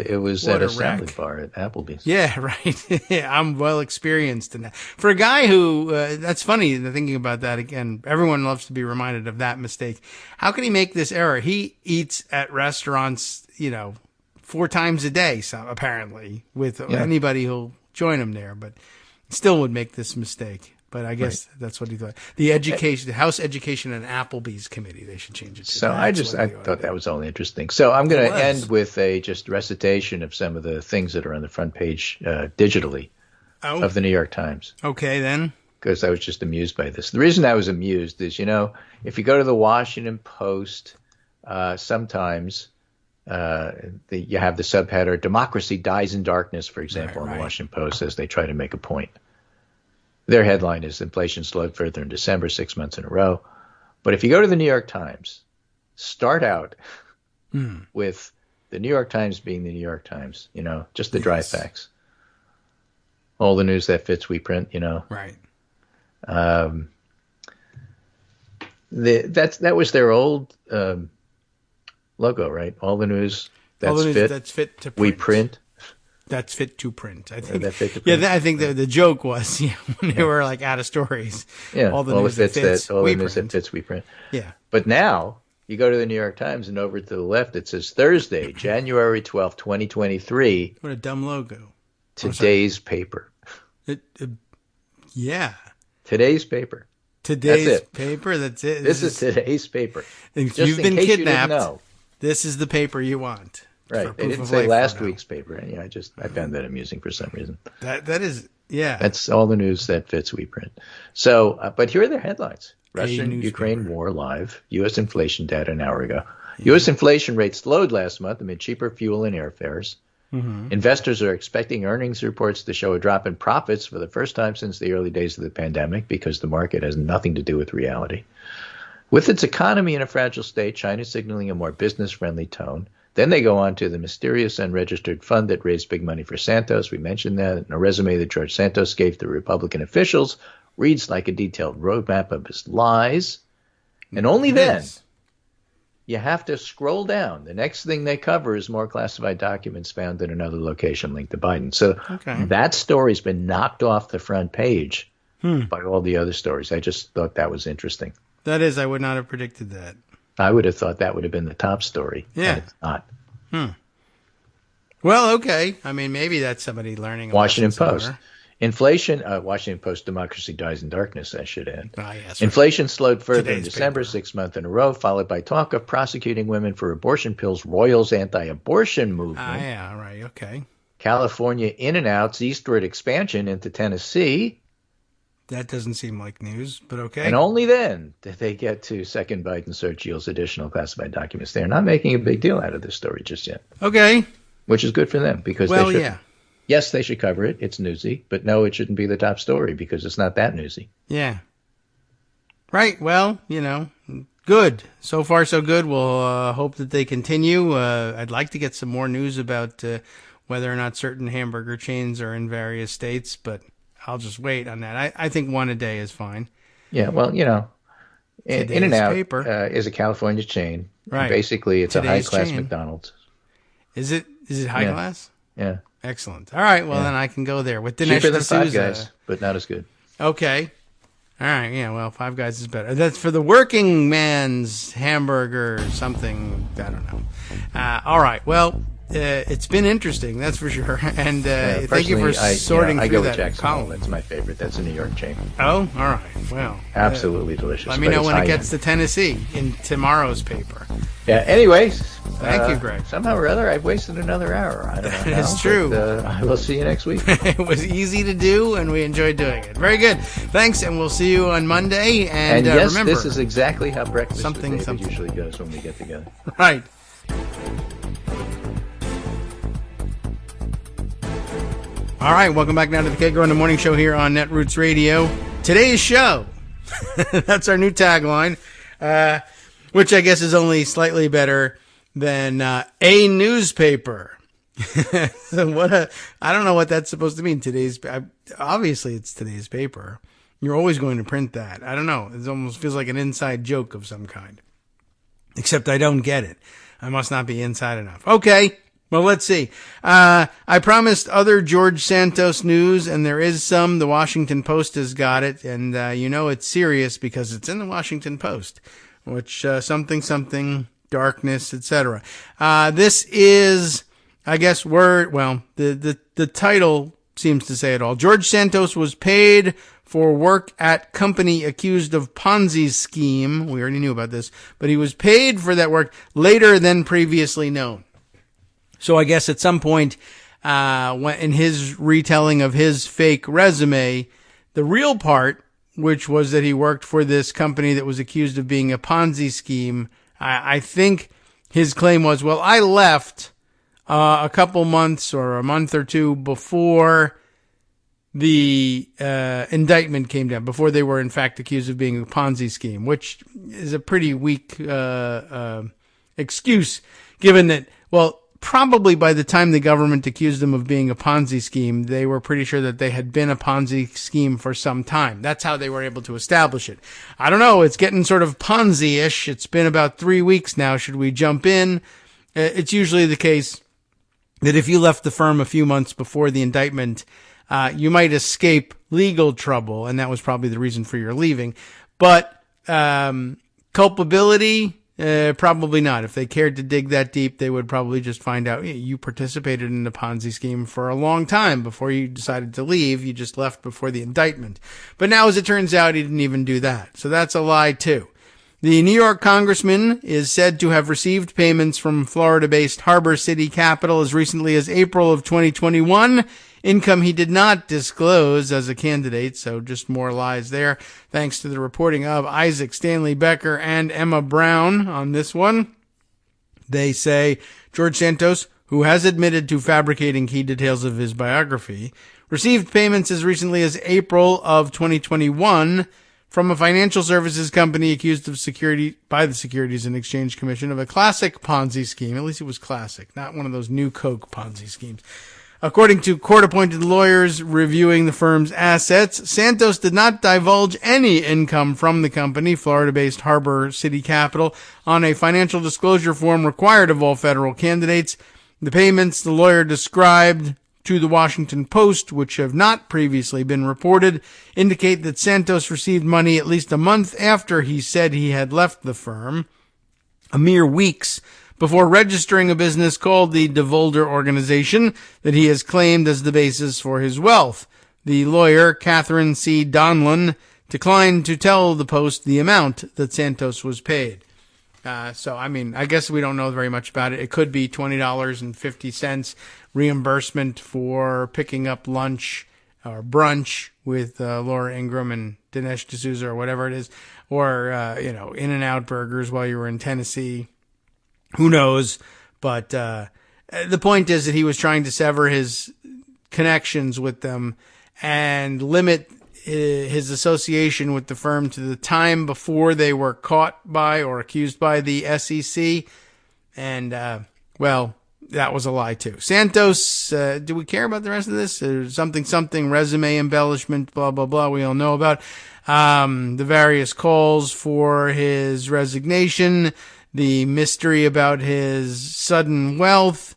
It was at a salad bar at Applebee's. Yeah, right. I'm well experienced in that. For a guy who, that's funny, thinking about that again, everyone loves to be reminded of that mistake. How can he make this error? He eats at restaurants, 4 times a day, apparently, with anybody who'll join him there, but still would make this mistake. But I guess that's what he thought. The House Education and Applebee's Committee, they should change it to. So I thought that was all interesting. So I'm going to end with a just recitation of some of the things that are on the front page digitally of the New York Times. Okay, then. Because I was just amused by this. The reason I was amused is, if you go to the Washington Post, sometimes you have the subheader, Democracy Dies in Darkness, for example, on the Washington Post, as they try to make a point. Their headline is inflation slowed further in December, 6 months in a row. But if you go to the New York Times, start out with the New York Times being the New York Times, just the dry facts. All the news that fits we print, Right. That was their old logo, right? All the news that's fit to print. We print. That's fit to print. I think. I think the joke was when they were like out of stories. Yeah, all the news that fits we print. Yeah. But now you go to the New York Times and over to the left it says Thursday, January 12th, 2023. What a dumb logo. Today's paper. Yeah. Today's paper. Today's paper. That's it. This is today's paper. If you've been kidnapped, this is the paper you want. Right. They didn't say last week's paper. I found that amusing for some reason. That is, Yeah. That's all the news that fits we print. So, but here are the headlines. Russian-Ukraine war live. U.S. inflation data an hour ago. Yeah. U.S. inflation rate slowed last month amid cheaper fuel and airfares. Mm-hmm. Investors are expecting earnings reports to show a drop in profits for the first time since the early days of the pandemic because the market has nothing to do with reality. With its economy in a fragile state, China is signaling a more business-friendly tone. Then they go on to the mysterious unregistered fund that raised big money for Santos. We mentioned that. And a resume that George Santos gave to Republican officials reads like a detailed roadmap of his lies. And only then you have to scroll down. The next thing they cover is more classified documents found in another location linked to Biden. So that story's been knocked off the front page by all the other stories. I just thought that was interesting. That is, I would not have predicted that. I would have thought that would have been the top story. Yeah. It's not. Well, okay. I mean, maybe that's somebody learning. Washington Post. Inflation, Washington Post, democracy dies in darkness, I should add. Yes, Inflation slowed further in December, paper. 6 months in a row, followed by talk of prosecuting women for abortion pills, Royals' anti-abortion movement. Okay. California in-and-outs, eastward expansion into Tennessee. That doesn't seem like news, but okay. And only then did they get to second Biden search yields additional classified documents. They're not making a big deal out of this story just yet. Okay. Which is good for them because yes, they should cover it. It's newsy, but no, it shouldn't be the top story because it's not that newsy. Yeah. Right. Well, good. So far, so good. We'll hope that they continue. I'd like to get some more news about whether or not certain hamburger chains are in various states, but I'll just wait on that. I think one a day is fine. Yeah, well, In-N-Out is a California chain. Right. Basically, it's Today's a high-class McDonald's. Is it high class? Yeah. Excellent. All right, well, then I can go there. With Dinesh cheaper than D'Souza. Five Guys, but not as good. Okay. All right, yeah, well, Five Guys is better. That's for the working man's hamburger something. I don't know. All right, well, it's been interesting, that's for sure. And thank you for sorting through that Jackson column. Hole. That's my favorite. That's a New York chain. Oh, all right. Well, absolutely delicious. Let me know when it gets to Tennessee in tomorrow's paper. Yeah. Anyways, thank you, Greg. Somehow or other, I've wasted another hour. I don't know. It's true. But, I will see you next week. It was easy to do, and we enjoyed doing it. Very good. Thanks, and we'll see you on Monday. And yes, remember, this is exactly how breakfast with David usually goes when we get together. Right. All right, welcome back now to the Kagro in the Morning Show here on Netroots Radio. Today's show, that's our new tagline, which I guess is only slightly better than a newspaper. So I don't know what that's supposed to mean. Obviously it's today's paper. You're always going to print that. I don't know. It almost feels like an inside joke of some kind. Except I don't get it. I must not be inside enough. Okay. Well, let's see. I promised other George Santos news, and there is some. The Washington Post has got it, and it's serious because it's in the Washington Post, which something, darkness, etc. This is, I guess, the title seems to say it all. George Santos was paid for work at company accused of Ponzi scheme. We already knew about this, but he was paid for that work later than previously known. So I guess at some point, when in his retelling of his fake resume, the real part, which was that he worked for this company that was accused of being a Ponzi scheme, I think his claim was, well, I left a couple months or a month or two before the indictment came down, before they were in fact accused of being a Ponzi scheme, which is a pretty weak excuse, given that, well, probably by the time the government accused them of being a Ponzi scheme, they were pretty sure that they had been a Ponzi scheme for some time. That's how they were able to establish it. I don't know. It's getting sort of Ponzi-ish. It's been about 3 weeks now. Should we jump in? It's usually the case that if you left the firm a few months before the indictment, you might escape legal trouble, and that was probably the reason for your leaving. But culpability, probably not. If they cared to dig that deep, they would probably just find out you participated in the Ponzi scheme for a long time before you decided to leave. You just left before the indictment. But now, as it turns out, he didn't even do that. So that's a lie, too. The New York congressman is said to have received payments from Florida-based Harbor City Capital as recently as April of 2021. Income he did not disclose as a candidate, so just more lies there, thanks to the reporting of Isaac Stanley Becker and Emma Brown on this one. They say George Santos, who has admitted to fabricating key details of his biography, received payments as recently as April of 2021 from a financial services company accused of security by the Securities and Exchange Commission of a classic Ponzi scheme. At least it was classic, not one of those new Coke Ponzi schemes. According to court-appointed lawyers reviewing the firm's assets, Santos did not divulge any income from the company, Florida-based Harbor City Capital, on a financial disclosure form required of all federal candidates. The payments the lawyer described to the Washington Post, which have not previously been reported, indicate that Santos received money at least a month after he said he had left the firm, a mere weeks before registering a business called the DeVolder Organization that he has claimed as the basis for his wealth. The lawyer, Catherine C. Donlan, declined to tell the Post the amount that Santos was paid. I guess we don't know very much about it. It could be $20.50 reimbursement for picking up lunch or brunch with Laura Ingraham and Dinesh D'Souza or whatever it is, or, In-N-Out Burgers while you were in Tennessee. Who knows? But the point is that he was trying to sever his connections with them and limit his association with the firm to the time before they were caught by or accused by the SEC. And, that was a lie too. Santos, do we care about the rest of this? Something, resume embellishment, blah, blah, blah. We all know about the various calls for his resignation, the mystery about his sudden wealth,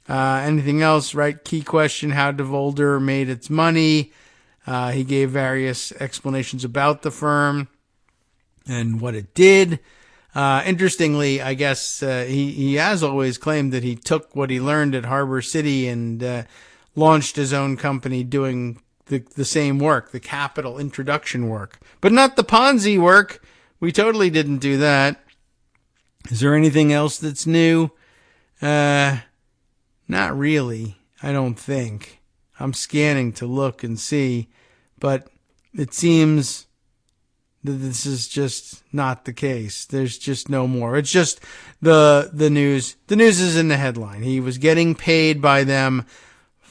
anything else, right? Key question, how DeVolder made its money. He gave various explanations about the firm and what it did. Interestingly, I guess he has always claimed that he took what he learned at Harbor City and launched his own company doing the same work, the capital introduction work, but not the Ponzi work. We totally didn't do that. Is there anything else that's new? Not really, I don't think. I'm scanning to look and see, but it seems that this is just not the case. There's just no more. It's just the news. The news is in the headline. He was getting paid by them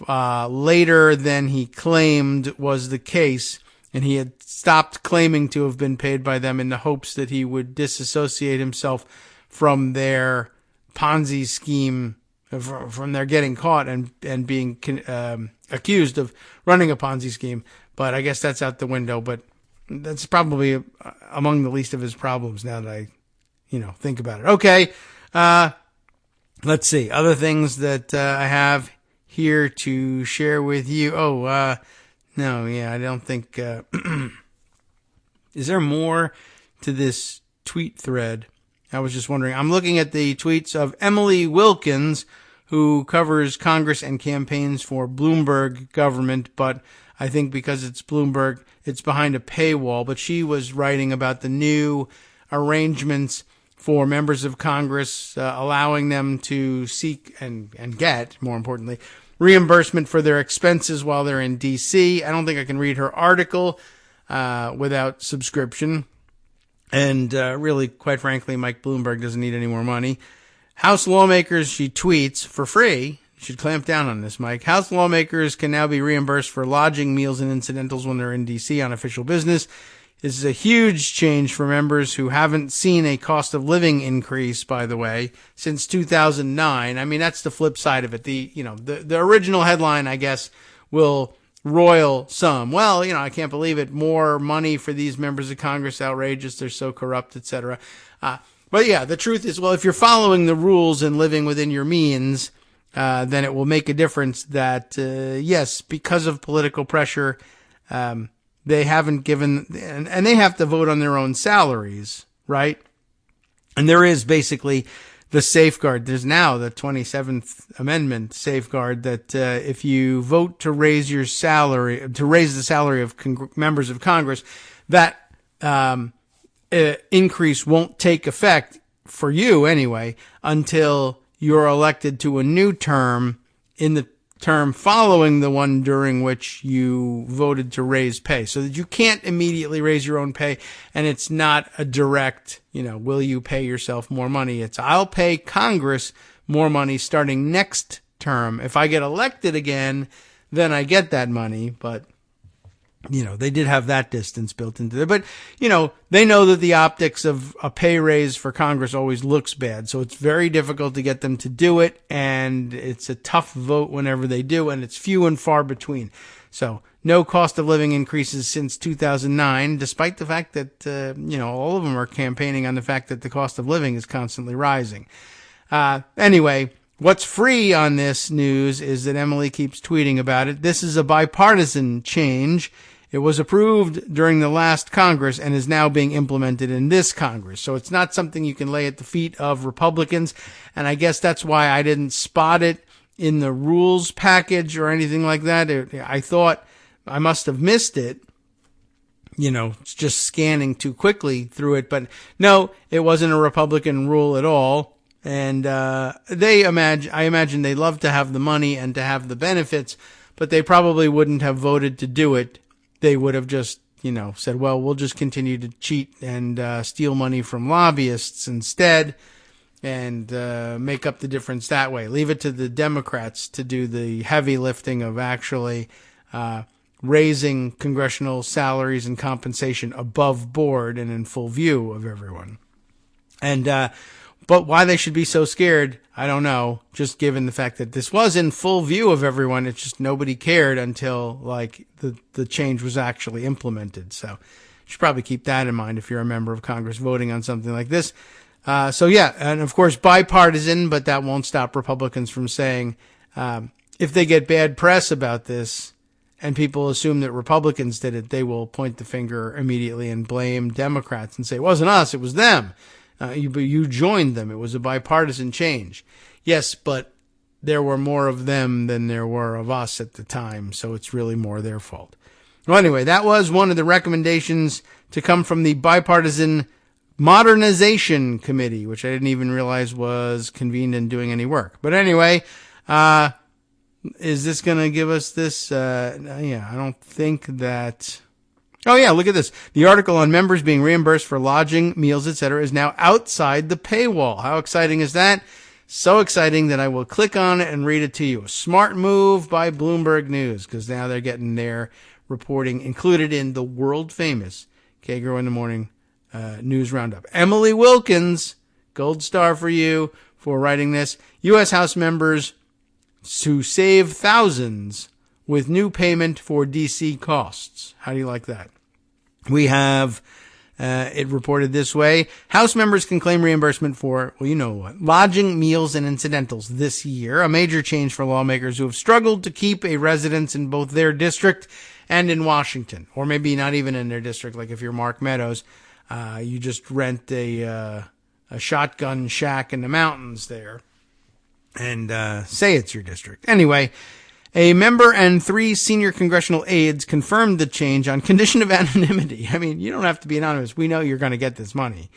later than he claimed was the case, and he had stopped claiming to have been paid by them in the hopes that he would disassociate himself from their Ponzi scheme, from their getting caught and being accused of running a Ponzi scheme. But I guess that's out the window. But that's probably among the least of his problems now that I, think about it. Okay. Let's see. Other things that I have here to share with you. I don't think, is there more to this tweet thread? I was just wondering. I'm looking at the tweets of Emily Wilkins, who covers Congress and campaigns for Bloomberg government, but I think because it's Bloomberg, it's behind a paywall. But she was writing about the new arrangements for members of Congress, allowing them to seek and get, more importantly, reimbursement for their expenses while they're in D.C. I don't think I can read her article without subscription. And really, quite frankly, Mike Bloomberg doesn't need any more money. House lawmakers, she tweets, for free. You should clamp down on this, Mike. House lawmakers can now be reimbursed for lodging, meals, and incidentals when they're in D.C. on official business. This is a huge change for members who haven't seen a cost of living increase, by the way, since 2009. I mean, that's the flip side of it. The original headline, I guess, will roil some. Well, I can't believe it. More money for these members of Congress, outrageous. They're so corrupt, etc. But yeah, the truth is, well, if you're following the rules and living within your means, then it will make a difference that, yes, because of political pressure, they haven't given, and they have to vote on their own salaries, right? And there is basically the safeguard. There's now the 27th Amendment safeguard that if you vote to raise your salary, to raise the salary of members of Congress, that it increase won't take effect for you anyway until you're elected to a new term in the term following the one during which you voted to raise pay, so that you can't immediately raise your own pay. And it's not a direct, will you pay yourself more money? It's I'll pay Congress more money starting next term. If I get elected again, then I get that money. But they did have that distance built into there. But, they know that the optics of a pay raise for Congress always looks bad. So it's very difficult to get them to do it. And it's a tough vote whenever they do. And it's few and far between. So no cost of living increases since 2009, despite the fact that, all of them are campaigning on the fact that the cost of living is constantly rising. Anyway, what's free on this news is that Emily keeps tweeting about it. This is a bipartisan change. It was approved during the last Congress and is now being implemented in this Congress. So it's not something you can lay at the feet of Republicans. And I guess that's why I didn't spot it in the rules package or anything like that. I thought I must have missed it, just scanning too quickly through it. But no, it wasn't a Republican rule at all. And I imagine they love to have the money and to have the benefits, but they probably wouldn't have voted to do it. They would have just, said, well, we'll just continue to cheat and steal money from lobbyists instead and make up the difference that way. Leave it to the Democrats to do the heavy lifting of actually raising congressional salaries and compensation above board and in full view of everyone. And but why they should be so scared, I don't know. Just given the fact that this was in full view of everyone, it's just nobody cared until the change was actually implemented. So you should probably keep that in mind if you're a member of Congress voting on something like this. And of course bipartisan, but that won't stop Republicans from saying if they get bad press about this and people assume that Republicans did it, they will point the finger immediately and blame Democrats and say it wasn't us, it was them. You joined them. It was a bipartisan change. Yes, but there were more of them than there were of us at the time, so it's really more their fault. Well, anyway, that was one of the recommendations to come from the Bipartisan Modernization Committee, which I didn't even realize was convened and doing any work. But anyway, is this going to give us this? I don't think that... Oh, yeah, look at this. The article on members being reimbursed for lodging, meals, etc. is now outside the paywall. How exciting is that? So exciting that I will click on it and read it to you. A smart move by Bloomberg News, because now they're getting their reporting included in the world-famous Kagro in the Morning News Roundup. Emily Wilkins, gold star for you for writing this. U.S. House members to save thousands with new payment for D.C. costs. How do you like that? We have it reported this way. House members can claim reimbursement for, lodging, meals, and incidentals this year. A major change for lawmakers who have struggled to keep a residence in both their district and in Washington. Or maybe not even in their district, like if you're Mark Meadows, you just rent a shotgun shack in the mountains there and say it's your district. Anyway, a member and 3 senior congressional aides confirmed the change on condition of anonymity. I mean, you don't have to be anonymous. We know you're going to get this money.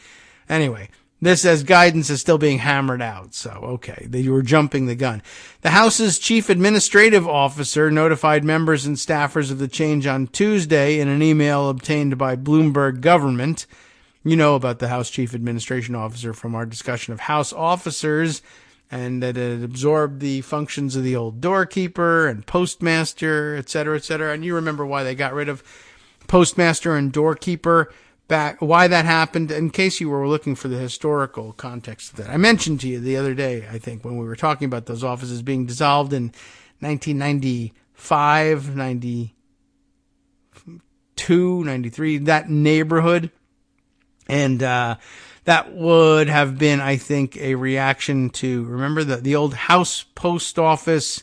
Anyway, this as guidance is still being hammered out. So, okay, they were jumping the gun. The House's chief administrative officer notified members and staffers of the change on Tuesday in an email obtained by Bloomberg Government. You know about the House chief administration officer from our discussion of House officers, and that it absorbed the functions of the old doorkeeper and postmaster, et cetera, et cetera. And you remember why they got rid of postmaster and doorkeeper back, why that happened, in case you were looking for the historical context of that. I mentioned to you the other day, I think, when we were talking about those offices being dissolved in 1995, 92, 93, that neighborhood. And, that would have been, I think, a reaction to, remember the old House Post Office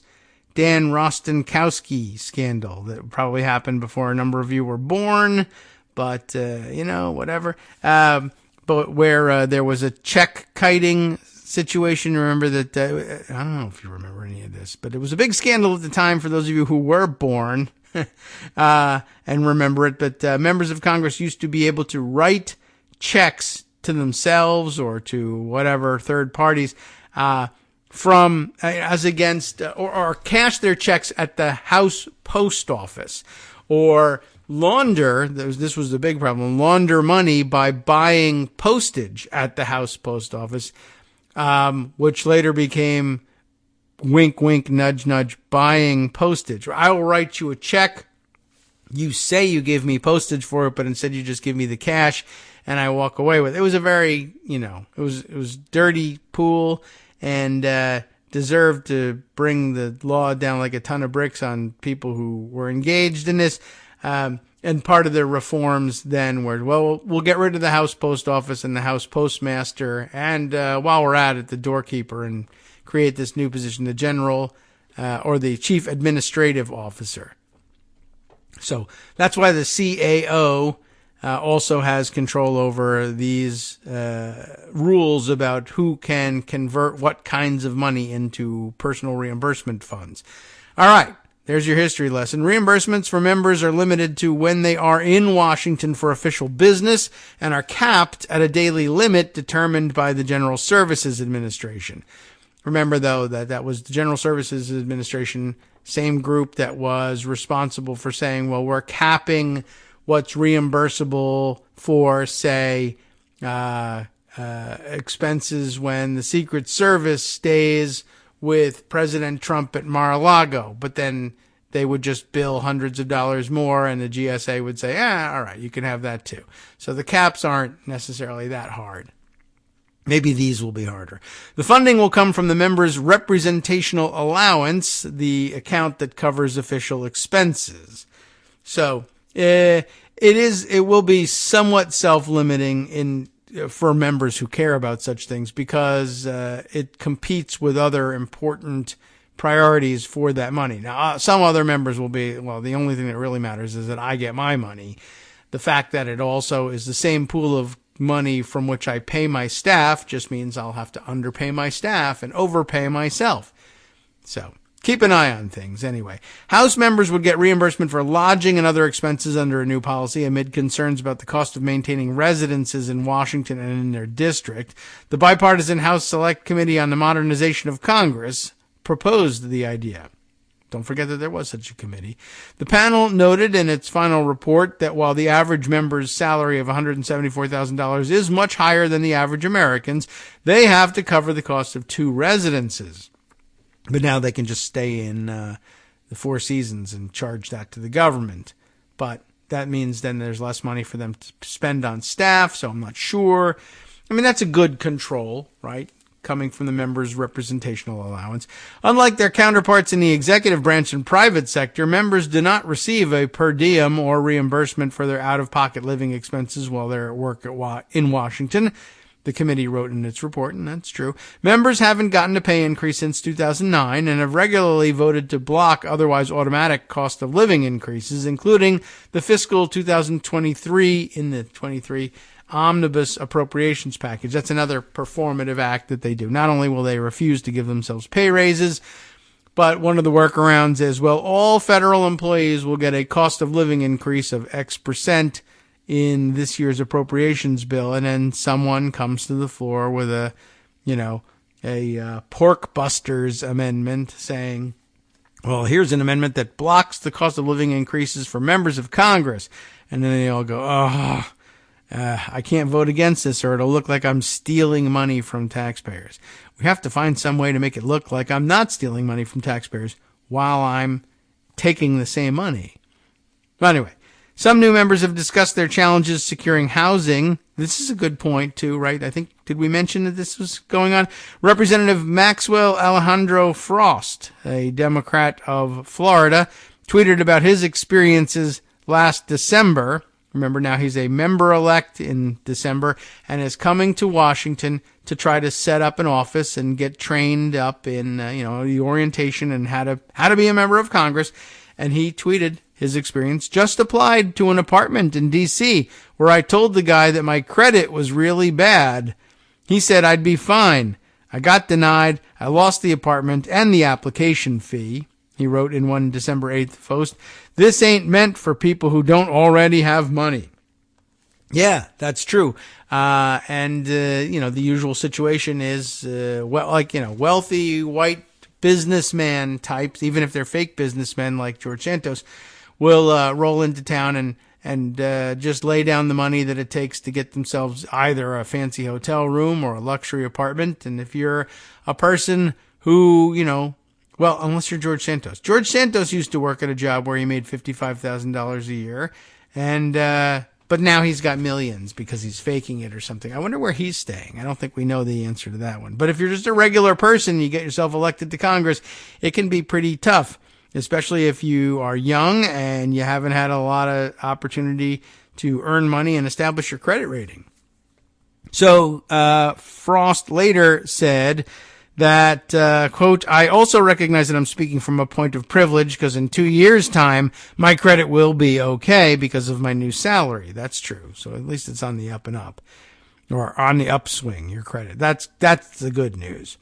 Dan Rostenkowski scandal that probably happened before a number of you were born, but, whatever. But where there was a check kiting situation, remember that, I don't know if you remember any of this, but it was a big scandal at the time for those of you who were born and remember it. But members of Congress used to be able to write checks to themselves or to whatever third parties from as against or cash their checks at the house post office, or launder, this was the big problem, launder money by buying postage at the house post office, which later became wink, wink, nudge, nudge, buying postage. I will write you a check. You say you give me postage for it, but instead you just give me the cash and I walk away with it. It was a very, it was dirty pool and, deserved to bring the law down like a ton of bricks on people who were engaged in this. And part of the reforms then were, well, we'll get rid of the house post office and the house postmaster, and while we're at it, the doorkeeper, and create this new position, the general or the chief administrative officer. So that's why the CAO also has control over these rules about who can convert what kinds of money into personal reimbursement funds. All right. There's your history lesson. Reimbursements for members are limited to when they are in Washington for official business and are capped at a daily limit determined by the General Services Administration. Remember, though, that was the General Services Administration, same group that was responsible for saying, well, we're capping what's reimbursable for, say, expenses when the Secret Service stays with President Trump at Mar-a-Lago, but then they would just bill hundreds of dollars more and the GSA would say, all right, you can have that too. So the caps aren't necessarily that hard. Maybe these will be harder. The funding will come from the members' representational allowance, the account that covers official expenses. So it will be somewhat self-limiting for members who care about such things, because it competes with other important priorities for that money. Now, some other members will be, well, the only thing that really matters is that I get my money. The fact that it also is the same pool of money from which I pay my staff just means I'll have to underpay my staff and overpay myself. So keep an eye on things anyway. House members would get reimbursement for lodging and other expenses under a new policy amid concerns about the cost of maintaining residences in Washington and in their district. The bipartisan House Select Committee on the Modernization of Congress proposed the idea. Don't forget that there was such a committee. The panel noted in its final report that while the average member's salary of $174,000 is much higher than the average American's, they have to cover the cost of 2 residences. But now they can just stay in the Four Seasons and charge that to the government. But that means then there's less money for them to spend on staff, so I'm not sure. I mean, that's a good control, right? Coming from the members' representational allowance. Unlike their counterparts in the executive branch and private sector, members do not receive a per diem or reimbursement for their out-of-pocket living expenses while they're at work in Washington. The committee wrote in its report, and that's true. Members haven't gotten a pay increase since 2009 and have regularly voted to block otherwise automatic cost of living increases, including the fiscal 2023 omnibus appropriations package. That's another performative act that they do. Not only will they refuse to give themselves pay raises, but one of the workarounds is, well, all federal employees will get a cost of living increase of X percent in this year's appropriations bill, and then someone comes to the floor with a pork busters amendment saying, well, here's an amendment that blocks the cost of living increases for members of Congress. And then they all go, I can't vote against this or it'll look like I'm stealing money from taxpayers. We have to find some way to make it look like I'm not stealing money from taxpayers while I'm taking the same money. But anyway, some new members have discussed their challenges securing housing. This is a good point, too, right? I think, did we mention that this was going on? Representative Maxwell Alejandro Frost, a Democrat of Florida, tweeted about his experiences last December. Remember, now he's a member-elect in December and is coming to Washington to try to set up an office and get trained up in, the orientation and how to be a member of Congress. And he tweeted his experience: just applied to an apartment in D.C. where I told the guy that my credit was really bad. He said I'd be fine. I got denied. I lost the apartment and the application fee. He wrote in one December 8th post, "This ain't meant for people who don't already have money." Yeah, that's true. The usual situation is, wealthy white businessman types, even if they're fake businessmen like George Santos, will roll into town and just lay down the money that it takes to get themselves either a fancy hotel room or a luxury apartment. And if you're a person who, unless you're George Santos. George Santos used to work at a job where he made $55,000 a year, but now he's got millions because he's faking it or something. I wonder where he's staying. I don't think we know the answer to that one. But if you're just a regular person, you get yourself elected to Congress, it can be pretty tough, especially if you are young and you haven't had a lot of opportunity to earn money and establish your credit rating. So Frost later said that, quote, I also recognize that I'm speaking from a point of privilege because in 2 years' time, my credit will be okay because of my new salary. That's true. So at least it's on the up and up, or on the upswing, your credit. That's the good news.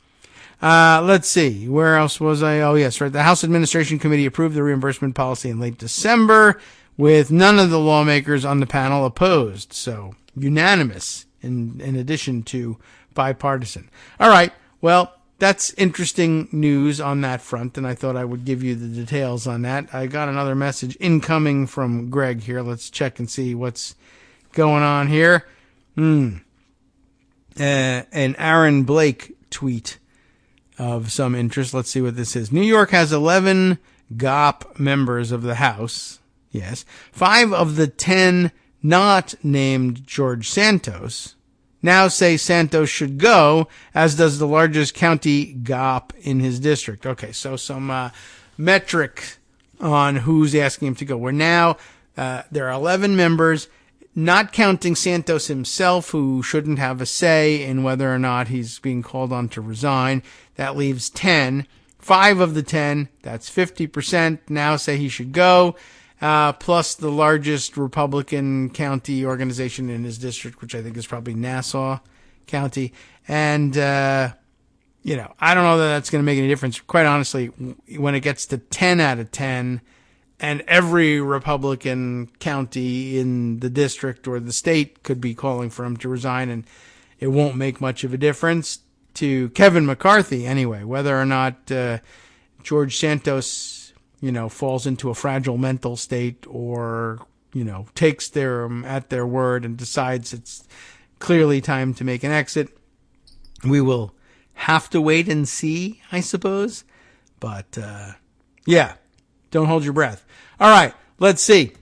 Let's see. Where else was I? Oh, yes, right. The House Administration Committee approved the reimbursement policy in late December with none of the lawmakers on the panel opposed. So unanimous in addition to bipartisan. All right. Well, that's interesting news on that front, and I thought I would give you the details on that. I got another message incoming from Greg here. Let's check and see what's going on here. An Aaron Blake tweet of some interest. Let's see what this is. New York has 11 GOP members of the House. Yes. 5 of the 10 not named George Santos now say Santos should go, as does the largest county GOP in his district. Okay, so some metric on who's asking him to go. We're now, there are 11 members, not counting Santos himself, who shouldn't have a say in whether or not he's being called on to resign. That leaves 10. 5 of the 10, that's 50%, now say he should go. Plus the largest Republican county organization in his district, which I think is probably Nassau County. And, I don't know that that's going to make any difference. Quite honestly, when it gets to 10 out of 10, and every Republican county in the district or the state could be calling for him to resign, and it won't make much of a difference to Kevin McCarthy anyway, whether or not George Santos falls into a fragile mental state or, takes them at their word and decides it's clearly time to make an exit. We will have to wait and see, I suppose. But, don't hold your breath. All right, let's see.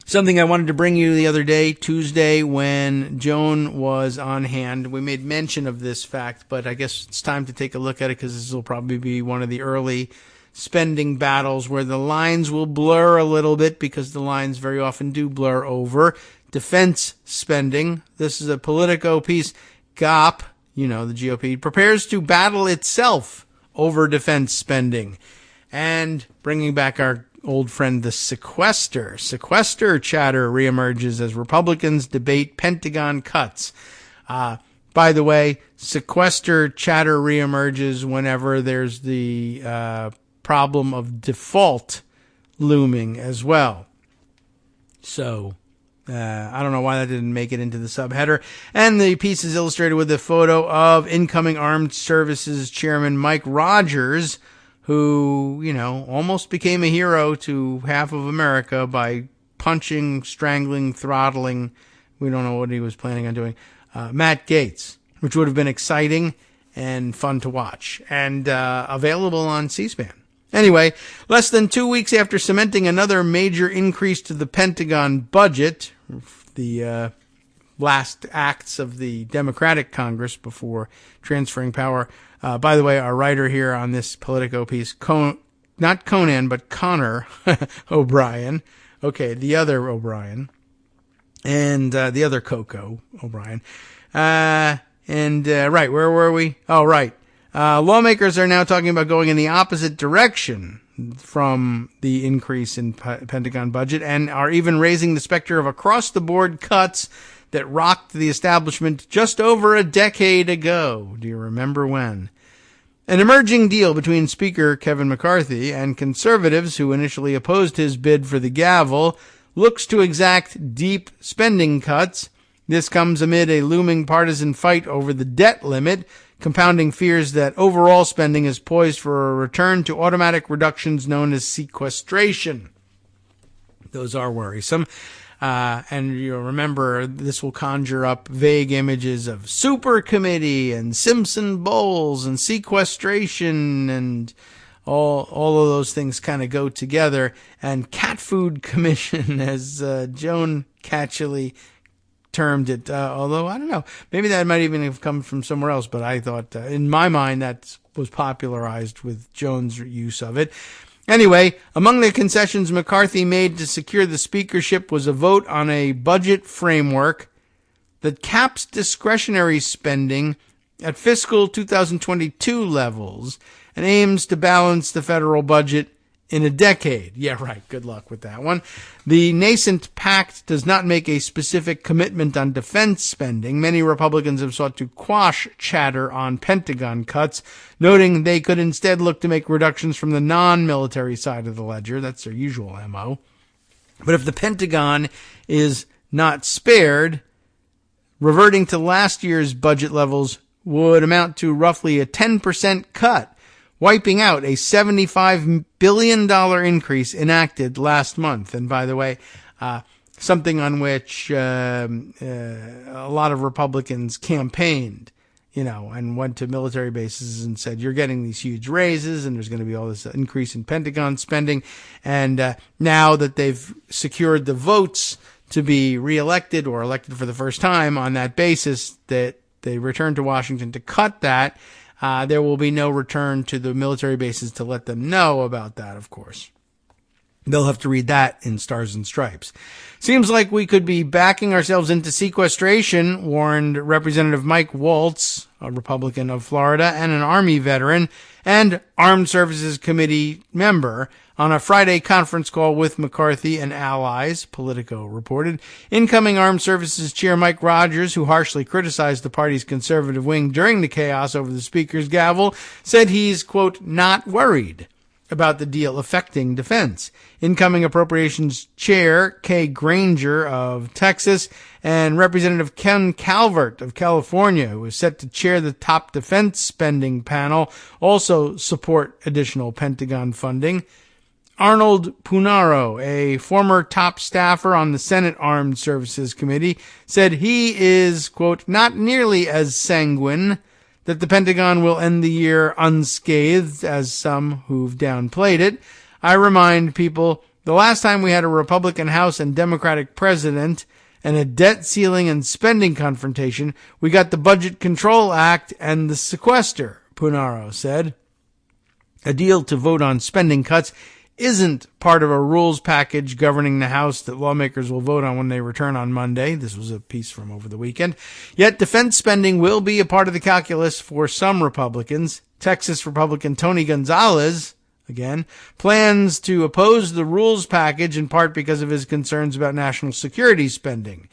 Something I wanted to bring you the other day, Tuesday, when Joan was on hand. We made mention of this fact, but I guess it's time to take a look at it because this will probably be one of the early spending battles where the lines will blur a little bit, because the lines very often do blur over. Defense spending. This is a Politico piece. GOP, the GOP, prepares to battle itself over defense spending. And bringing back our old friend, the sequester. Sequester chatter reemerges as Republicans debate Pentagon cuts. By the way, sequester chatter reemerges whenever there's the problem of default looming as well. So, I don't know why that didn't make it into the subheader. And the piece is illustrated with a photo of incoming Armed Services Chairman Mike Rogers, who, almost became a hero to half of America by punching, strangling, throttling, we don't know what he was planning on doing, Matt Gaetz, which would have been exciting and fun to watch, and available on C-SPAN. Anyway, less than 2 weeks after cementing another major increase to the Pentagon budget, the last acts of the Democratic Congress before transferring power. By the way, our writer here on this Politico piece, not Conan, but Connor O'Brien. Okay, the other O'Brien. And the other Coco O'Brien. Right, where were we? Oh, right. Lawmakers are now talking about going in the opposite direction from the increase in Pentagon budget, and are even raising the specter of across-the-board cuts that rocked the establishment just over a decade ago. Do you remember when? An emerging deal between Speaker Kevin McCarthy and conservatives who initially opposed his bid for the gavel looks to exact deep spending cuts. This comes amid a looming partisan fight over the debt limit, compounding fears that overall spending is poised for a return to automatic reductions known as sequestration. Those are worrisome. And you'll remember this will conjure up vague images of super committee and Simpson bowls and sequestration, and all of those things kind of go together. And cat food commission, as Joan catchily termed it, although I don't know, maybe that might even have come from somewhere else, but I thought in my mind that was popularized with Joan's use of it. Anyway, among the concessions McCarthy made to secure the speakership was a vote on a budget framework that caps discretionary spending at fiscal 2022 levels and aims to balance the federal budget in a decade. Yeah, right. Good luck with that one. The nascent pact does not make a specific commitment on defense spending. Many Republicans have sought to quash chatter on Pentagon cuts, noting they could instead look to make reductions from the non-military side of the ledger. That's their usual MO. But if the Pentagon is not spared, reverting to last year's budget levels would amount to roughly a 10% cut, wiping out a $75 billion increase enacted last month. And by the way, something on which a lot of Republicans campaigned, and went to military bases and said, you're getting these huge raises and there's going to be all this increase in Pentagon spending. And now that they've secured the votes to be reelected or elected for the first time on that basis, that they return to Washington to cut that, there will be no return to the military bases to let them know about that, of course. They'll have to read that in Stars and Stripes. Seems like we could be backing ourselves into sequestration, warned Representative Mike Waltz, a Republican of Florida and an Army veteran and Armed Services Committee member, on a Friday conference call with McCarthy and allies, Politico reported. Incoming Armed Services Chair Mike Rogers, who harshly criticized the party's conservative wing during the chaos over the Speaker's gavel, said he's, quote, not worried about the deal affecting defense. Incoming Appropriations Chair Kay Granger of Texas and Representative Ken Calvert of California, who is set to chair the top defense spending panel, also support additional Pentagon funding. Arnold Punaro, a former top staffer on the Senate Armed Services Committee, said he is, quote, not nearly as sanguine that the Pentagon will end the year unscathed as some who've downplayed it. I remind people, the last time we had a Republican House and Democratic president and a debt ceiling and spending confrontation, we got the Budget Control Act and the sequester, Punaro said. A deal to vote on spending cuts isn't part of a rules package governing the House that lawmakers will vote on when they return on Monday. This was a piece from over the weekend. Yet defense spending will be a part of the calculus for some Republicans. Texas Republican Tony Gonzalez, again, plans to oppose the rules package in part because of his concerns about national security spending.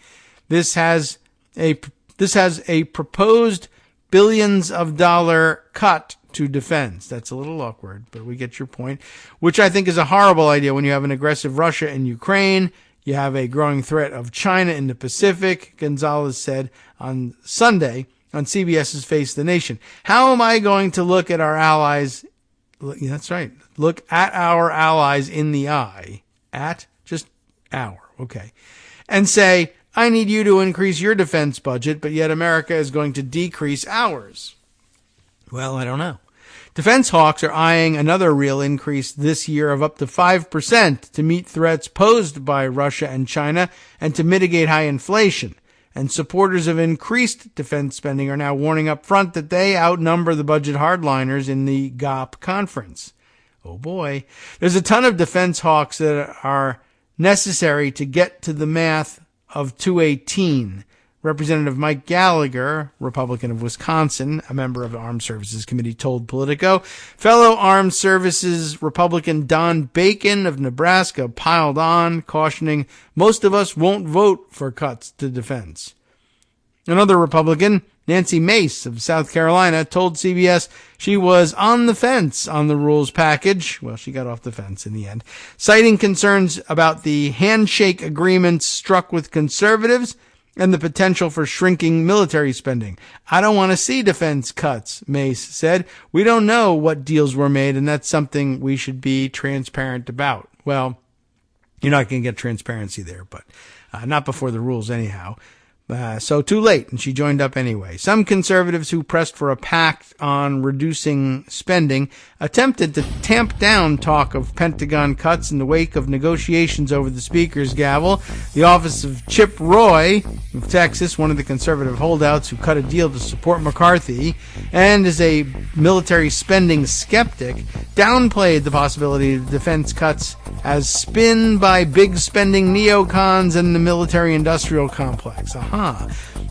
This has a proposed billions of dollar cut to defense. That's a little awkward, but we get your point, which I think is a horrible idea when you have an aggressive Russia in Ukraine. You have a growing threat of China in the Pacific, Gonzalez said on Sunday on CBS's Face the Nation. How am I going to look at our allies? That's right. Look at our allies in the eye. At just our. Okay. And say, I need you to increase your defense budget, but yet America is going to decrease ours. Well, I don't know. Defense hawks are eyeing another real increase this year of up to 5% to meet threats posed by Russia and China and to mitigate high inflation. And supporters of increased defense spending are now warning up front that they outnumber the budget hardliners in the GOP conference. Oh boy. There's a ton of defense hawks that are necessary to get to the math of 218. Representative Mike Gallagher, Republican of Wisconsin, a member of the Armed Services Committee, told Politico. Fellow Armed Services Republican Don Bacon of Nebraska piled on, cautioning most of us won't vote for cuts to defense. Another Republican, Nancy Mace of South Carolina told CBS she was on the fence on the rules package. Well, she got off the fence in the end, citing concerns about the handshake agreements struck with conservatives and the potential for shrinking military spending. I don't want to see defense cuts, Mace said. We don't know what deals were made, and that's something we should be transparent about. Well, you're not going to get transparency there, but not before the rules anyhow. So too late, and she joined up anyway. Some conservatives who pressed for a pact on reducing spending attempted to tamp down talk of Pentagon cuts in the wake of negotiations over the Speaker's gavel. The office of Chip Roy of Texas, one of the conservative holdouts who cut a deal to support McCarthy and is a military spending skeptic, downplayed the possibility of defense cuts as spin by big spending neocons and the military-industrial complex.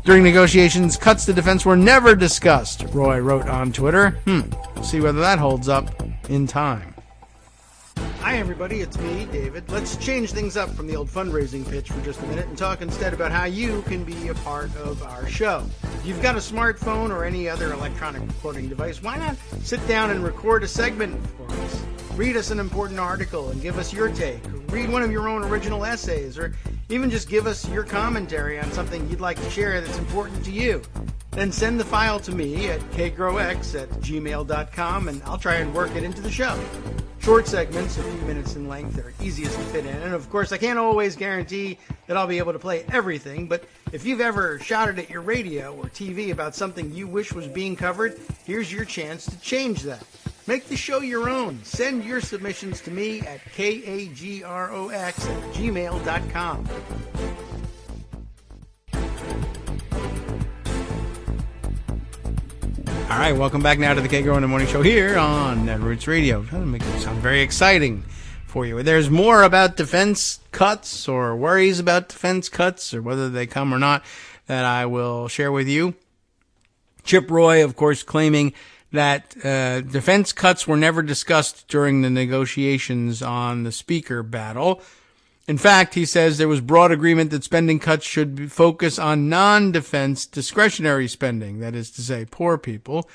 During negotiations, cuts to defense were never discussed, Roy wrote on Twitter. We'll see whether that holds up in time. Hi, everybody. It's me, David. Let's change things up from the old fundraising pitch for just a minute and talk instead about how you can be a part of our show. If you've got a smartphone or any other electronic recording device, why not sit down and record a segment for us? Read us an important article and give us your take. Or read one of your own original essays, or even just give us your commentary on something you'd like to share that's important to you. Then send the file to me at kagrox@gmail.com, and I'll try and work it into the show. Short segments, a few minutes in length, are easiest to fit in. And of course, I can't always guarantee that I'll be able to play everything, but if you've ever shouted at your radio or TV about something you wish was being covered, here's your chance to change that. Make the show your own. Send your submissions to me at kagrox@gmail.com. All right, welcome back now to the Kagro in the Morning Show here on Netroots Radio. I'm trying to make it sound very exciting for you. There's more about defense cuts or worries about defense cuts or whether they come or not that I will share with you. Chip Roy, of course, claiming that defense cuts were never discussed during the negotiations on the Speaker battle. In fact, he says there was broad agreement that spending cuts should focus on non-defense discretionary spending, that is to say, poor people.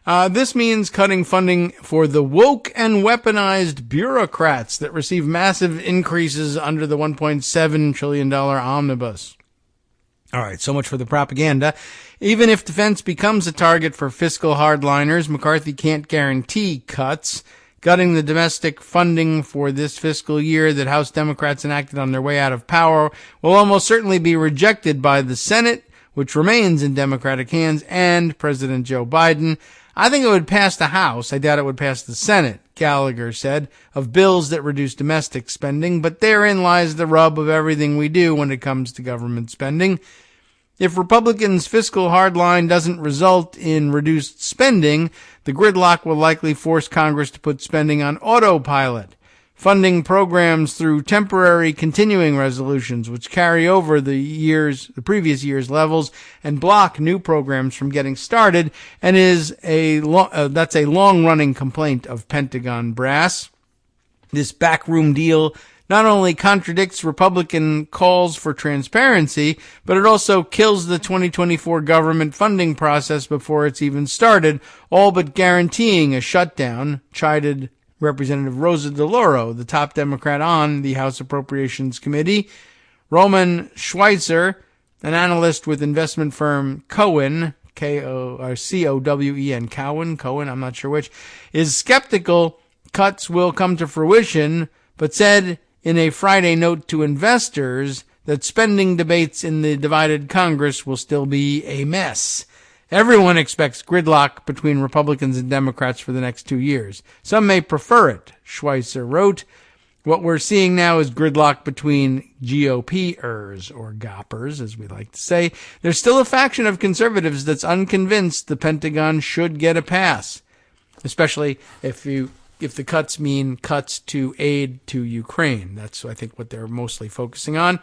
This means cutting funding for the woke and weaponized bureaucrats that receive massive increases under the $1.7 trillion omnibus. All right, so much for the propaganda. Even if defense becomes a target for fiscal hardliners, McCarthy can't guarantee cuts. Gutting the domestic funding for this fiscal year that House Democrats enacted on their way out of power will almost certainly be rejected by the Senate, which remains in Democratic hands, and President Joe Biden. I think it would pass the House. I doubt it would pass the Senate, Gallagher said, of bills that reduce domestic spending, but therein lies the rub of everything we do when it comes to government spending. If Republicans' fiscal hardline doesn't result in reduced spending, the gridlock will likely force Congress to put spending on autopilot, funding programs through temporary continuing resolutions which carry over the previous year's levels and block new programs from getting started, and that's a long-running complaint of Pentagon brass. This backroom deal not only contradicts Republican calls for transparency, but it also kills the 2024 government funding process before it's even started, all but guaranteeing a shutdown, chided Representative Rosa DeLauro, the top Democrat on the House Appropriations Committee. Roman Schweitzer, an analyst with investment firm Cowen, Cowen, Cowen, I'm not sure which, is skeptical cuts will come to fruition, but said in a Friday note to investors that spending debates in the divided Congress will still be a mess. Everyone expects gridlock between Republicans and Democrats for the next 2 years. Some may prefer it, Schweitzer wrote. What we're seeing now is gridlock between GOP-ers, or GOPers, as we like to say. There's still a faction of conservatives that's unconvinced the Pentagon should get a pass, especially if the cuts mean cuts to aid to Ukraine. That's, I think, what they're mostly focusing on.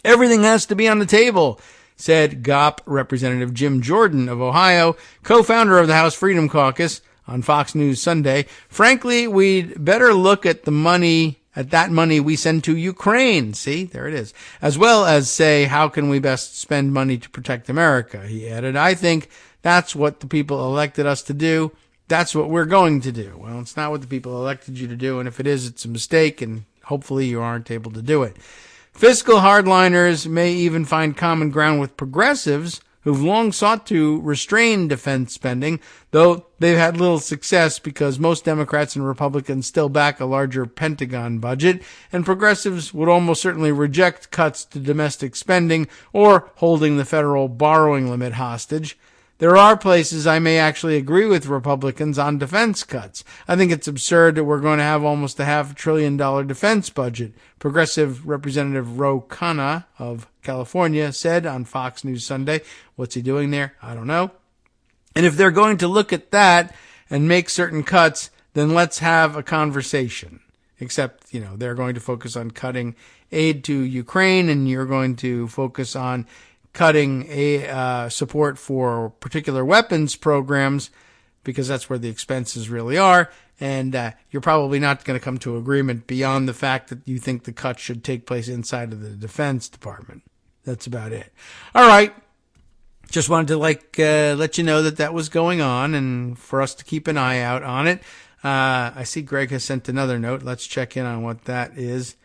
Everything has to be on the table, said GOP Representative Jim Jordan of Ohio, co-founder of the House Freedom Caucus, on Fox News Sunday. Frankly, we'd better look at the money at that money we send to Ukraine. See, there it is. As well as say, how can we best spend money to protect America? He added, I think that's what the people elected us to do. That's what we're going to do. Well, it's not what the people elected you to do, and if it is, it's a mistake, and hopefully you aren't able to do it. Fiscal hardliners may even find common ground with progressives who've long sought to restrain defense spending, though they've had little success because most Democrats and Republicans still back a larger Pentagon budget, and progressives would almost certainly reject cuts to domestic spending or holding the federal borrowing limit hostage. There are places I may actually agree with Republicans on defense cuts. I think it's absurd that we're going to have almost a $500 billion defense budget. Progressive Representative Ro Khanna of California said on Fox News Sunday. What's he doing there? I don't know. And if they're going to look at that and make certain cuts, then let's have a conversation. Except, they're going to focus on cutting aid to Ukraine, and you're going to focus on cutting support for particular weapons programs, because that's where the expenses really are. And you're probably not going to come to agreement beyond the fact that you think the cuts should take place inside of the Defense Department. That's about it. All right. Just wanted to let you know that was going on, and for us to keep an eye out on it. I see Greg has sent another note. Let's check in on what that is.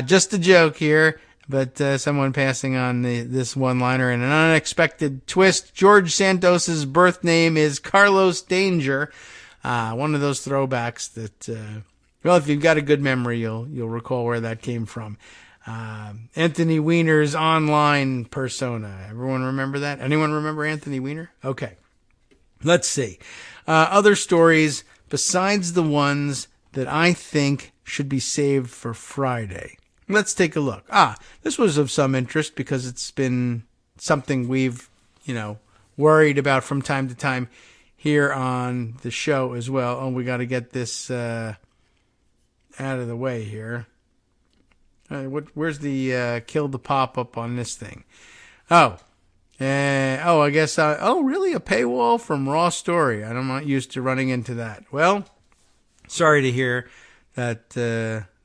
Just a joke here. But someone passing on this one-liner in an unexpected twist. George Santos's birth name is Carlos Danger. One of those throwbacks that, if you've got a good memory, you'll recall where that came from. Anthony Weiner's online persona. Everyone remember that? Anyone remember Anthony Weiner? Okay. Let's see. Other stories besides the ones that I think should be saved for Friday. Let's take a look. This was of some interest because it's been something we've, worried about from time to time here on the show as well. Oh, we got to get this out of the way here. Where's the kill the pop-up on this thing? I guess, really? A paywall from Raw Story. I'm not used to running into that. Well, sorry to hear that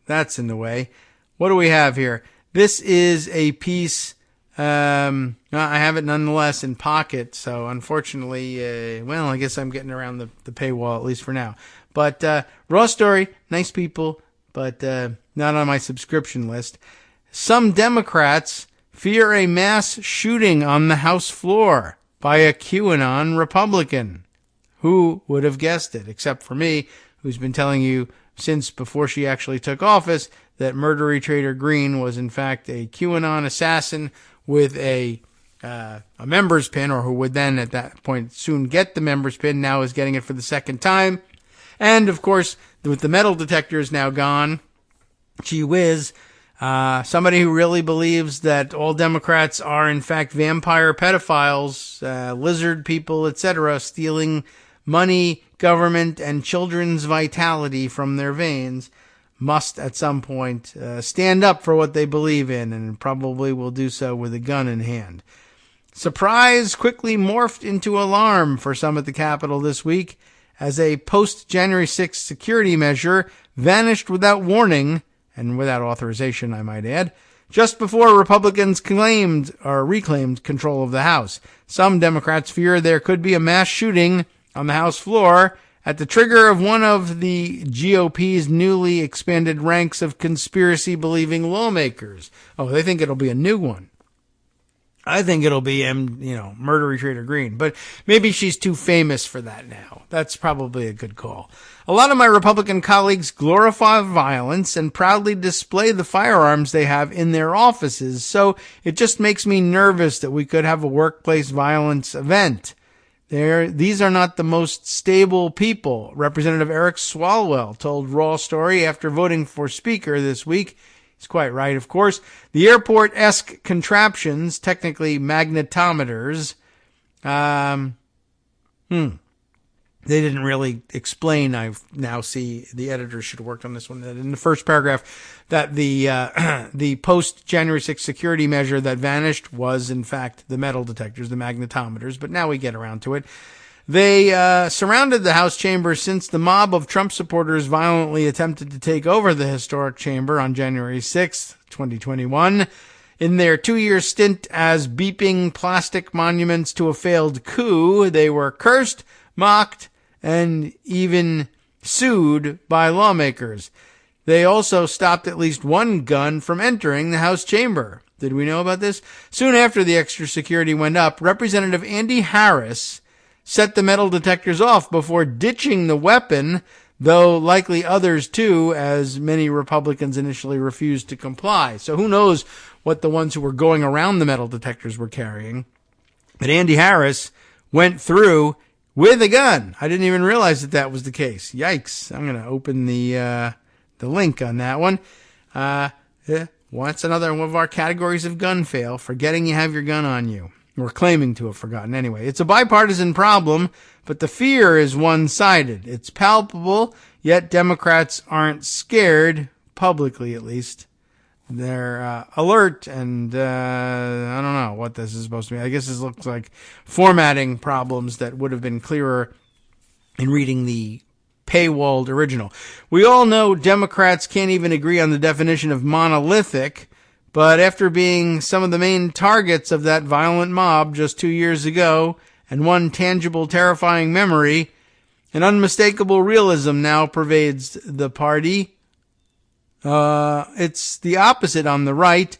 that's in the way. What do we have here? This is a piece, I have it nonetheless in pocket, so unfortunately, I guess I'm getting around the paywall, at least for now. But Raw Story, nice people, but not on my subscription list. Some Democrats fear a mass shooting on the House floor by a QAnon Republican. Who would have guessed it, except for me, who's been telling you since before she actually took office that Murdery Trader Green was in fact a QAnon assassin with a member's pin, or who would then at that point soon get the member's pin, now is getting it for the second time. And of course, with the metal detectors now gone, gee whiz, somebody who really believes that all Democrats are in fact vampire pedophiles, lizard people, etc., stealing money, government, and children's vitality from their veins, must at some point stand up for what they believe in, and probably will do so with a gun in hand. Surprise quickly morphed into alarm for some at the Capitol this week as a post-January 6th security measure vanished without warning, and without authorization, I might add, just before Republicans reclaimed control of the House. Some Democrats fear there could be a mass shooting on the House floor at the trigger of one of the GOP's newly expanded ranks of conspiracy-believing lawmakers. Oh, they think it'll be a new one. I think it'll be, Murdery Trader Green. But maybe she's too famous for that now. That's probably a good call. A lot of my Republican colleagues glorify violence and proudly display the firearms they have in their offices. So it just makes me nervous that we could have a workplace violence event. These are not the most stable people, Representative Eric Swalwell told Raw Story after voting for Speaker this week. He's quite right, of course. The airport-esque contraptions, technically magnetometers, they didn't really explain. I now see the editor should have worked on this one. In the first paragraph, that the post-January 6th security measure that vanished was, in fact, the metal detectors, the magnetometers. But now we get around to it. They surrounded the House chamber since the mob of Trump supporters violently attempted to take over the historic chamber on January 6th, 2021. In their 2-year stint as beeping plastic monuments to a failed coup, they were cursed, mocked, and even sued by lawmakers. They also stopped at least one gun from entering the House chamber. Did we know about this? Soon after the extra security went up, Representative Andy Harris set the metal detectors off before ditching the weapon, though likely others too, as many Republicans initially refused to comply. So who knows what the ones who were going around the metal detectors were carrying. But Andy Harris went through with a gun. I didn't even realize that was the case. Yikes. I'm going to open the link on that one. What's another one of our categories of gun fail? Forgetting you have your gun on you. Or claiming to have forgotten. Anyway, it's a bipartisan problem, but the fear is one-sided. It's palpable, yet Democrats aren't scared, publicly at least. They're alert, and I don't know what this is supposed to be. I guess this looks like formatting problems that would have been clearer in reading the paywalled original. We all know Democrats can't even agree on the definition of monolithic, but after being some of the main targets of that violent mob just 2 years ago, and one tangible, terrifying memory, an unmistakable realism now pervades the party. It's the opposite on the right,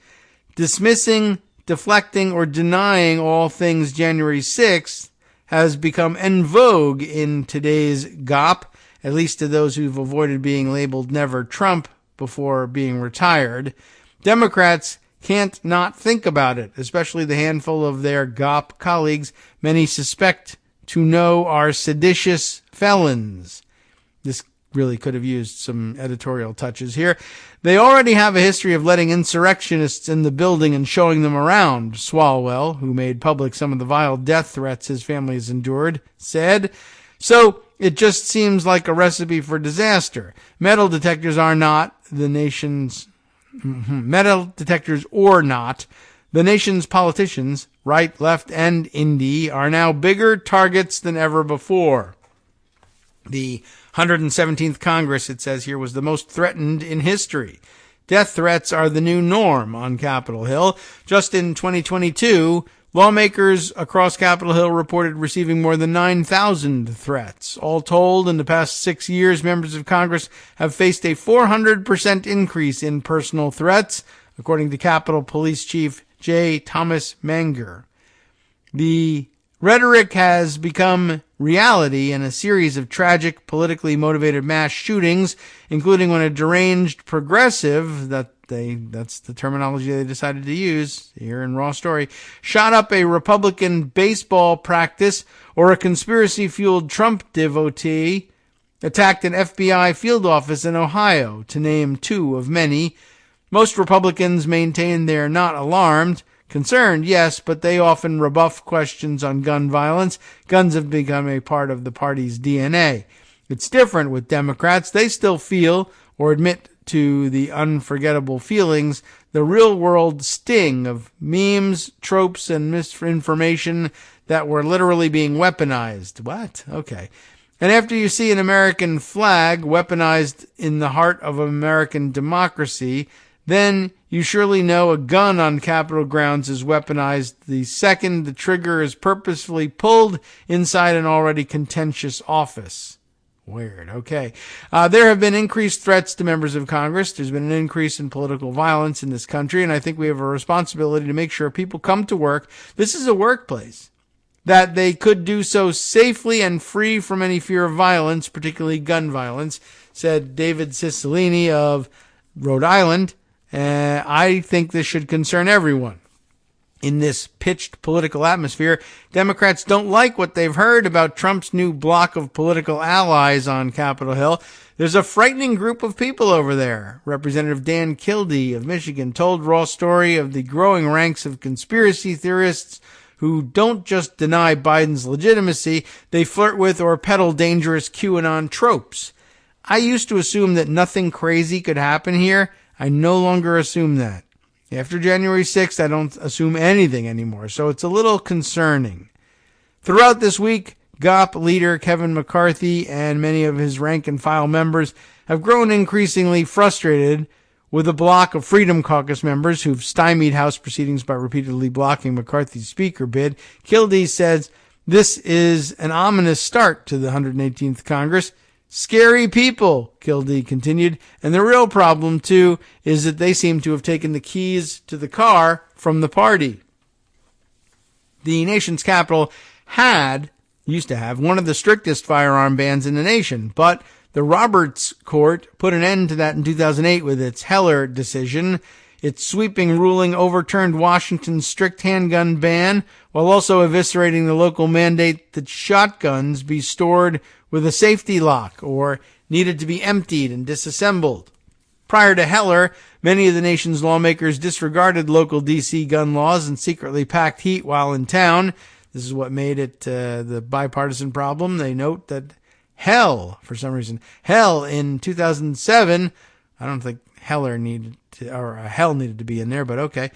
dismissing, deflecting, or denying all things January 6th has become en vogue in today's GOP, at least to those who've avoided being labeled Never Trump before being retired. Democrats can't not think about it, especially the handful of their GOP colleagues many suspect to know are seditious felons. This really could have used some editorial touches here. They already have a history of letting insurrectionists in the building and showing them around, Swalwell, who made public some of the vile death threats his family has endured, said. So it just seems like a recipe for disaster. Metal detectors or not, the nation's politicians, right, left, and indie, are now bigger targets than ever before. The 117th Congress, it says here, was the most threatened in history. Death threats are the new norm on Capitol Hill. Just in 2022, lawmakers across Capitol Hill reported receiving more than 9,000 threats. All told, in the past 6 years, members of Congress have faced a 400% increase in personal threats, according to Capitol Police Chief J. Thomas Manger. The rhetoric has become reality in a series of tragic, politically motivated mass shootings, including when a deranged progressive, that's the terminology they decided to use here in Raw Story, shot up a Republican baseball practice, or a conspiracy-fueled Trump devotee attacked an FBI field office in Ohio, to name two of many. Most Republicans maintain they're not alarmed. Concerned, yes, but they often rebuff questions on gun violence. Guns have become a part of the party's DNA. It's different with Democrats. They still feel, or admit to the unforgettable feelings, the real-world sting of memes, tropes, and misinformation that were literally being weaponized. What? Okay. And after you see an American flag weaponized in the heart of American democracy, then you surely know a gun on Capitol grounds is weaponized the second the trigger is purposefully pulled inside an already contentious office. Weird. Okay. There have been increased threats to members of Congress. There's been an increase in political violence in this country, and I think we have a responsibility to make sure people come to work. This is a workplace. That they could do so safely and free from any fear of violence, particularly gun violence, said David Cicilline of Rhode Island. I think this should concern everyone. In this pitched political atmosphere, Democrats don't like what they've heard about Trump's new block of political allies on Capitol Hill. There's a frightening group of people over there. Representative Dan Kildee of Michigan told Raw Story of the growing ranks of conspiracy theorists who don't just deny Biden's legitimacy, they flirt with or peddle dangerous QAnon tropes. I used to assume that nothing crazy could happen here. I no longer assume that. After January 6th, I don't assume anything anymore, so it's a little concerning. Throughout this week, GOP leader Kevin McCarthy and many of his rank-and-file members have grown increasingly frustrated with a block of Freedom Caucus members who've stymied House proceedings by repeatedly blocking McCarthy's speaker bid. Kildee says this is an ominous start to the 118th Congress. Scary people, Kildee continued, and the real problem, too, is that they seem to have taken the keys to the car from the party. The nation's capital used to have one of the strictest firearm bans in the nation, but the Roberts Court put an end to that in 2008 with its Heller decision. Its sweeping ruling overturned Washington's strict handgun ban while also eviscerating the local mandate that shotguns be stored with a safety lock or needed to be emptied and disassembled. Prior to Heller, many of the nation's lawmakers disregarded local D.C. gun laws and secretly packed heat while in town. This is what made it the bipartisan problem. They note that Hell in 2007, I don't think Hell needed to be in there, but okay.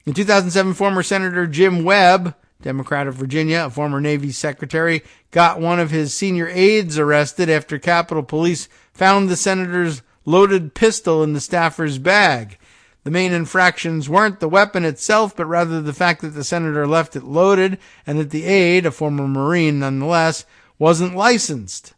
In 2007, former Senator Jim Webb, Democrat of Virginia, a former Navy secretary, got one of his senior aides arrested after Capitol Police found the senator's loaded pistol in the staffer's bag. The main infractions weren't the weapon itself, but rather the fact that the senator left it loaded and that the aide, a former Marine nonetheless, wasn't licensed.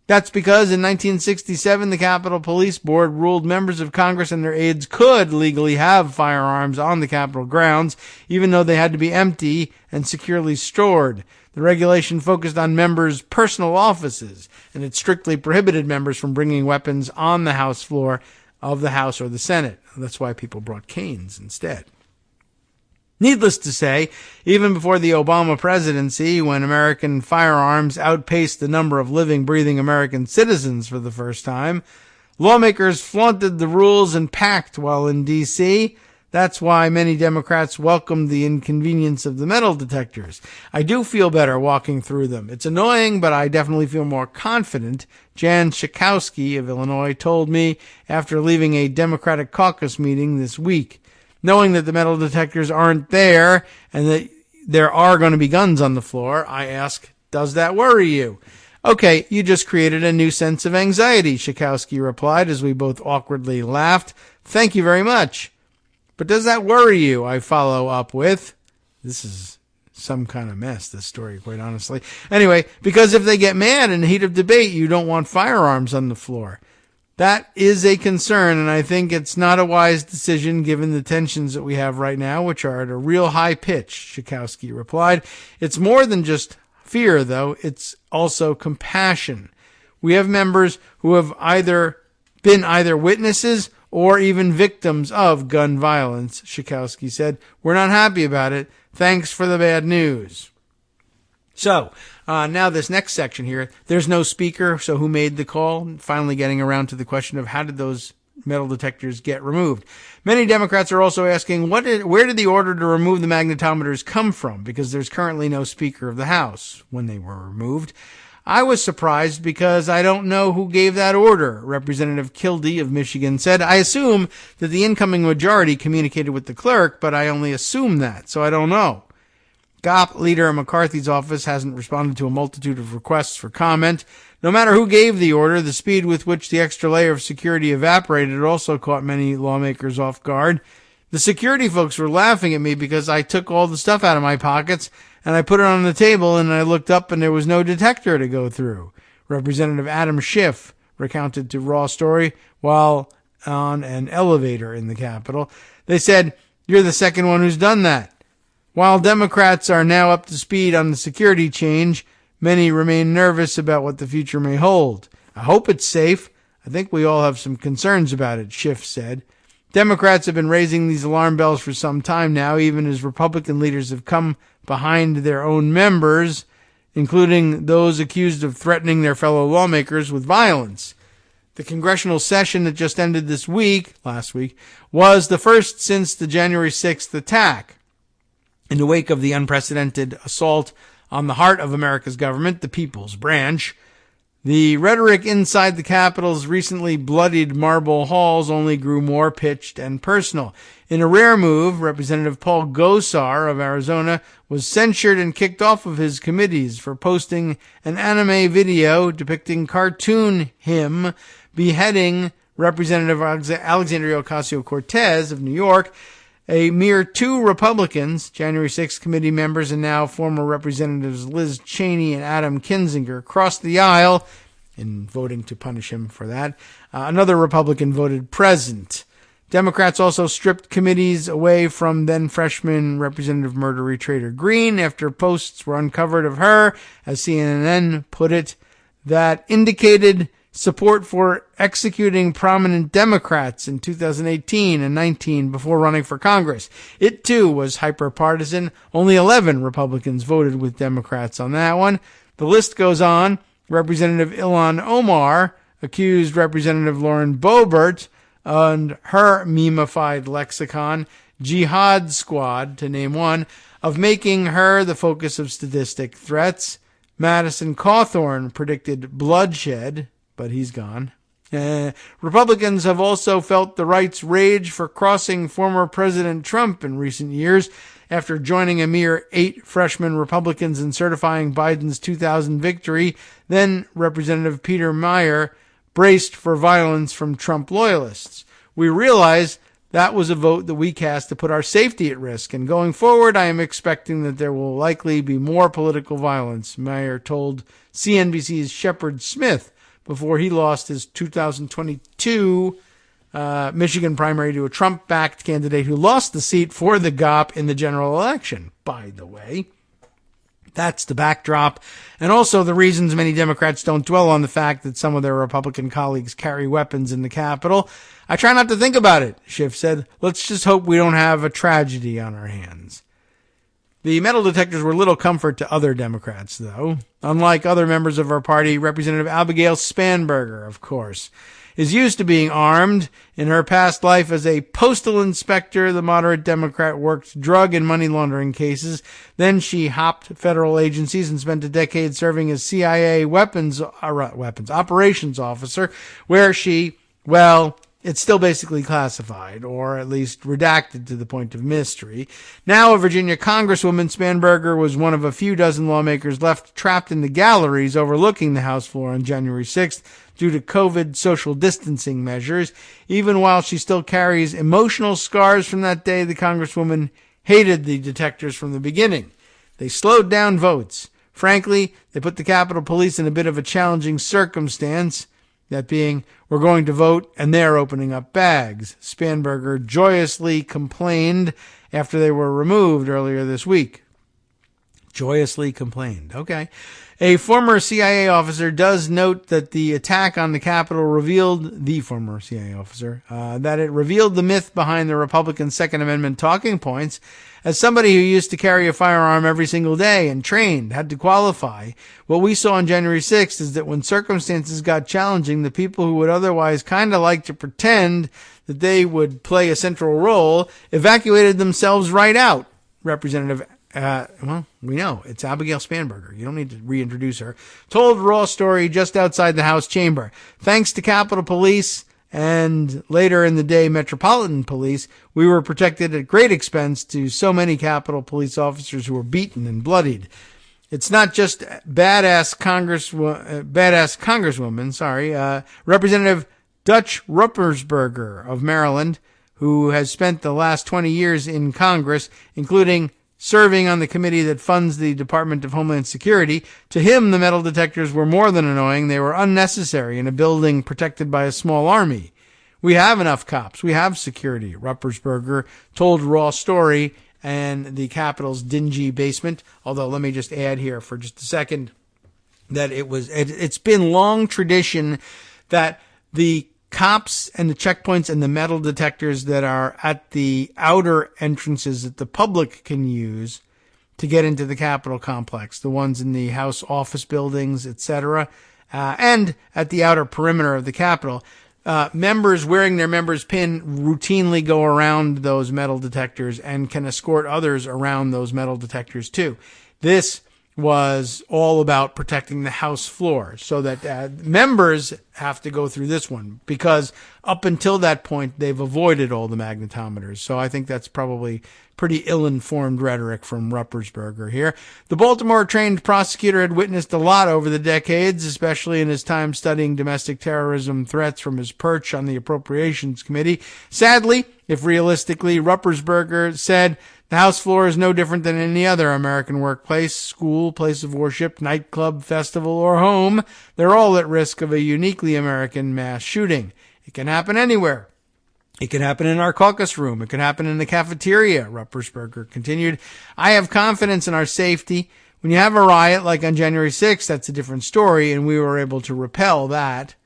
That's because in 1967, the Capitol Police Board ruled members of Congress and their aides could legally have firearms on the Capitol grounds, even though they had to be empty and securely stored. The regulation focused on members' personal offices, and it strictly prohibited members from bringing weapons on the House floor of the House or the Senate. That's why people brought canes instead. Needless to say, even before the Obama presidency, when American firearms outpaced the number of living, breathing American citizens for the first time, lawmakers flaunted the rules and packed while in D.C. That's why many Democrats welcomed the inconvenience of the metal detectors. I do feel better walking through them. It's annoying, but I definitely feel more confident, Jan Schakowsky of Illinois told me after leaving a Democratic caucus meeting this week. Knowing that the metal detectors aren't there and that there are going to be guns on the floor, I ask, does that worry you? Okay, you just created a new sense of anxiety, Schakowsky replied as we both awkwardly laughed. Thank you very much. But does that worry you? I follow up with, this is some kind of mess, this story, quite honestly. Anyway, because if they get mad in the heat of debate, you don't want firearms on the floor. That is a concern, and I think it's not a wise decision given the tensions that we have right now, which are at a real high pitch, Schakowsky replied. It's more than just fear, though. It's also compassion. We have members who have been either witnesses or even victims of gun violence, Schakowsky said. We're not happy about it. Thanks for the bad news. So, now this next section here, there's no speaker, so who made the call? Finally getting around to the question of how did those metal detectors get removed? Many Democrats are also asking, where did the order to remove the magnetometers come from? Because there's currently no Speaker of the House when they were removed. I was surprised because I don't know who gave that order, Representative Kildee of Michigan said. I assume that the incoming majority communicated with the clerk, but I only assume that, so I don't know. GOP leader McCarthy's office hasn't responded to a multitude of requests for comment. No matter who gave the order, the speed with which the extra layer of security evaporated also caught many lawmakers off guard. The security folks were laughing at me because I took all the stuff out of my pockets and I put it on the table and I looked up and there was no detector to go through. Representative Adam Schiff recounted to Raw Story while on an elevator in the Capitol. They said, "You're the second one who's done that." While Democrats are now up to speed on the security change, many remain nervous about what the future may hold. I hope it's safe. I think we all have some concerns about it, Schiff said. Democrats have been raising these alarm bells for some time now, even as Republican leaders have come behind their own members, including those accused of threatening their fellow lawmakers with violence. The congressional session that just ended last week, was the first since the January 6th attack. In the wake of the unprecedented assault on the heart of America's government, the People's Branch, the rhetoric inside the Capitol's recently bloodied marble halls only grew more pitched and personal. In a rare move, Representative Paul Gosar of Arizona was censured and kicked off of his committees for posting an anime video depicting cartoon him beheading Representative Alexandria Ocasio-Cortez of New York. A mere 2 Republicans, January 6th committee members and now former Representatives Liz Cheney and Adam Kinzinger, crossed the aisle in voting to punish him for that. Another Republican voted present. Democrats also stripped committees away from then-freshman Representative Murdery Trader Green after posts were uncovered of her, as CNN put it, that indicated support for executing prominent Democrats in 2018 and 19 before running for Congress. It, too, was hyper-partisan. Only 11 Republicans voted with Democrats on that one. The list goes on. Representative Ilhan Omar accused Representative Lauren Boebert and her memified lexicon, Jihad Squad, to name one, of making her the focus of statistic threats. Madison Cawthorn predicted bloodshed, but he's gone. Republicans have also felt the right's rage for crossing former President Trump in recent years after joining a mere 8 freshman Republicans in certifying Biden's 2000 victory. Then Representative Peter Meyer braced for violence from Trump loyalists. We realize that was a vote that we cast to put our safety at risk, and going forward, I am expecting that there will likely be more political violence, Meyer told CNBC's Shepard Smith before he lost his 2022 Michigan primary to a Trump-backed candidate who lost the seat for the GOP in the general election, by the way. That's the backdrop, and also the reasons many Democrats don't dwell on the fact that some of their Republican colleagues carry weapons in the Capitol. I try not to think about it, Schiff said. Let's just hope we don't have a tragedy on our hands. The metal detectors were little comfort to other Democrats, though. Unlike other members of our party, Representative Abigail Spanberger, of course, is used to being armed. In her past life as a postal inspector, the moderate Democrat worked drug and money laundering cases. Then she hopped federal agencies and spent a decade serving as CIA weapons operations officer, where she, it's still basically classified, or at least redacted to the point of mystery. Now a Virginia Congresswoman, Spanberger was one of a few dozen lawmakers left trapped in the galleries overlooking the House floor on January 6th due to COVID social distancing measures. Even while she still carries emotional scars from that day, the Congresswoman hated the detectors from the beginning. They slowed down votes. Frankly, they put the Capitol Police in a bit of a challenging circumstance. That being, we're going to vote and they're opening up bags. Spanberger joyously complained after they were removed earlier this week. Joyously complained. Okay. A former CIA officer does note that the attack on the Capitol revealed, the former CIA officer, that it revealed the myth behind the Republican Second Amendment talking points. As somebody who used to carry a firearm every single day and trained, had to qualify, what we saw on January 6th is that when circumstances got challenging, the people who would otherwise kind of like to pretend that they would play a central role evacuated themselves right out. Representative we know. It's Abigail Spanberger. You don't need to reintroduce her. Told raw story just outside the House chamber. Thanks to Capitol Police and later in the day Metropolitan Police, we were protected at great expense to so many Capitol Police officers who were beaten and bloodied. It's not just badass Congresswoman, Representative Dutch Ruppersberger of Maryland, who has spent the last 20 years in Congress, including serving on the committee that funds the Department of Homeland Security. To him, the metal detectors were more than annoying. They were unnecessary in a building protected by a small army. We have enough cops. We have security. Ruppersberger told Raw Story and the Capitol's dingy basement. Although, let me just add here for just a second that it's been long tradition that the cops and the checkpoints and the metal detectors that are at the outer entrances that the public can use to get into the Capitol complex, the ones in the House office buildings, etc., and at the outer perimeter of the Capitol, members wearing their members' pin routinely go around those metal detectors and can escort others around those metal detectors too. This was all about protecting the House floor so that members have to go through this one, because up until that point, they've avoided all the magnetometers. So I think that's probably pretty ill-informed rhetoric from Ruppersberger here. The Baltimore-trained prosecutor had witnessed a lot over the decades, especially in his time studying domestic terrorism threats from his perch on the Appropriations Committee. Sadly, if realistically, Ruppersberger said the House floor is no different than any other American workplace, school, place of worship, nightclub, festival, or home. They're all at risk of a uniquely American mass shooting. It can happen anywhere. It can happen in our caucus room. It can happen in the cafeteria, Ruppersberger continued. I have confidence in our safety. When you have a riot like on January 6th, that's a different story, and we were able to repel that.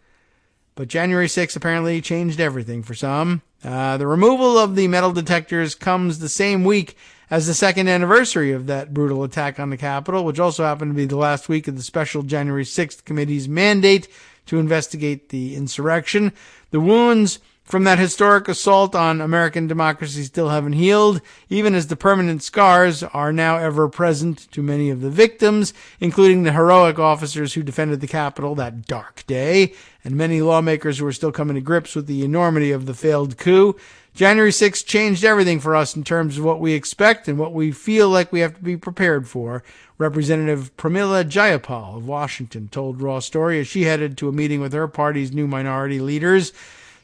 But January 6th apparently changed everything for some. The removal of the metal detectors comes the same week as the second anniversary of that brutal attack on the Capitol, which also happened to be the last week of the special January 6th committee's mandate to investigate the insurrection. The wounds from that historic assault on American democracy still haven't healed, even as the permanent scars are now ever present to many of the victims, including the heroic officers who defended the Capitol that dark day, and many lawmakers who are still coming to grips with the enormity of the failed coup. January 6th changed everything for us in terms of what we expect and what we feel like we have to be prepared for. Representative Pramila Jayapal of Washington told Raw Story as she headed to a meeting with her party's new minority leaders.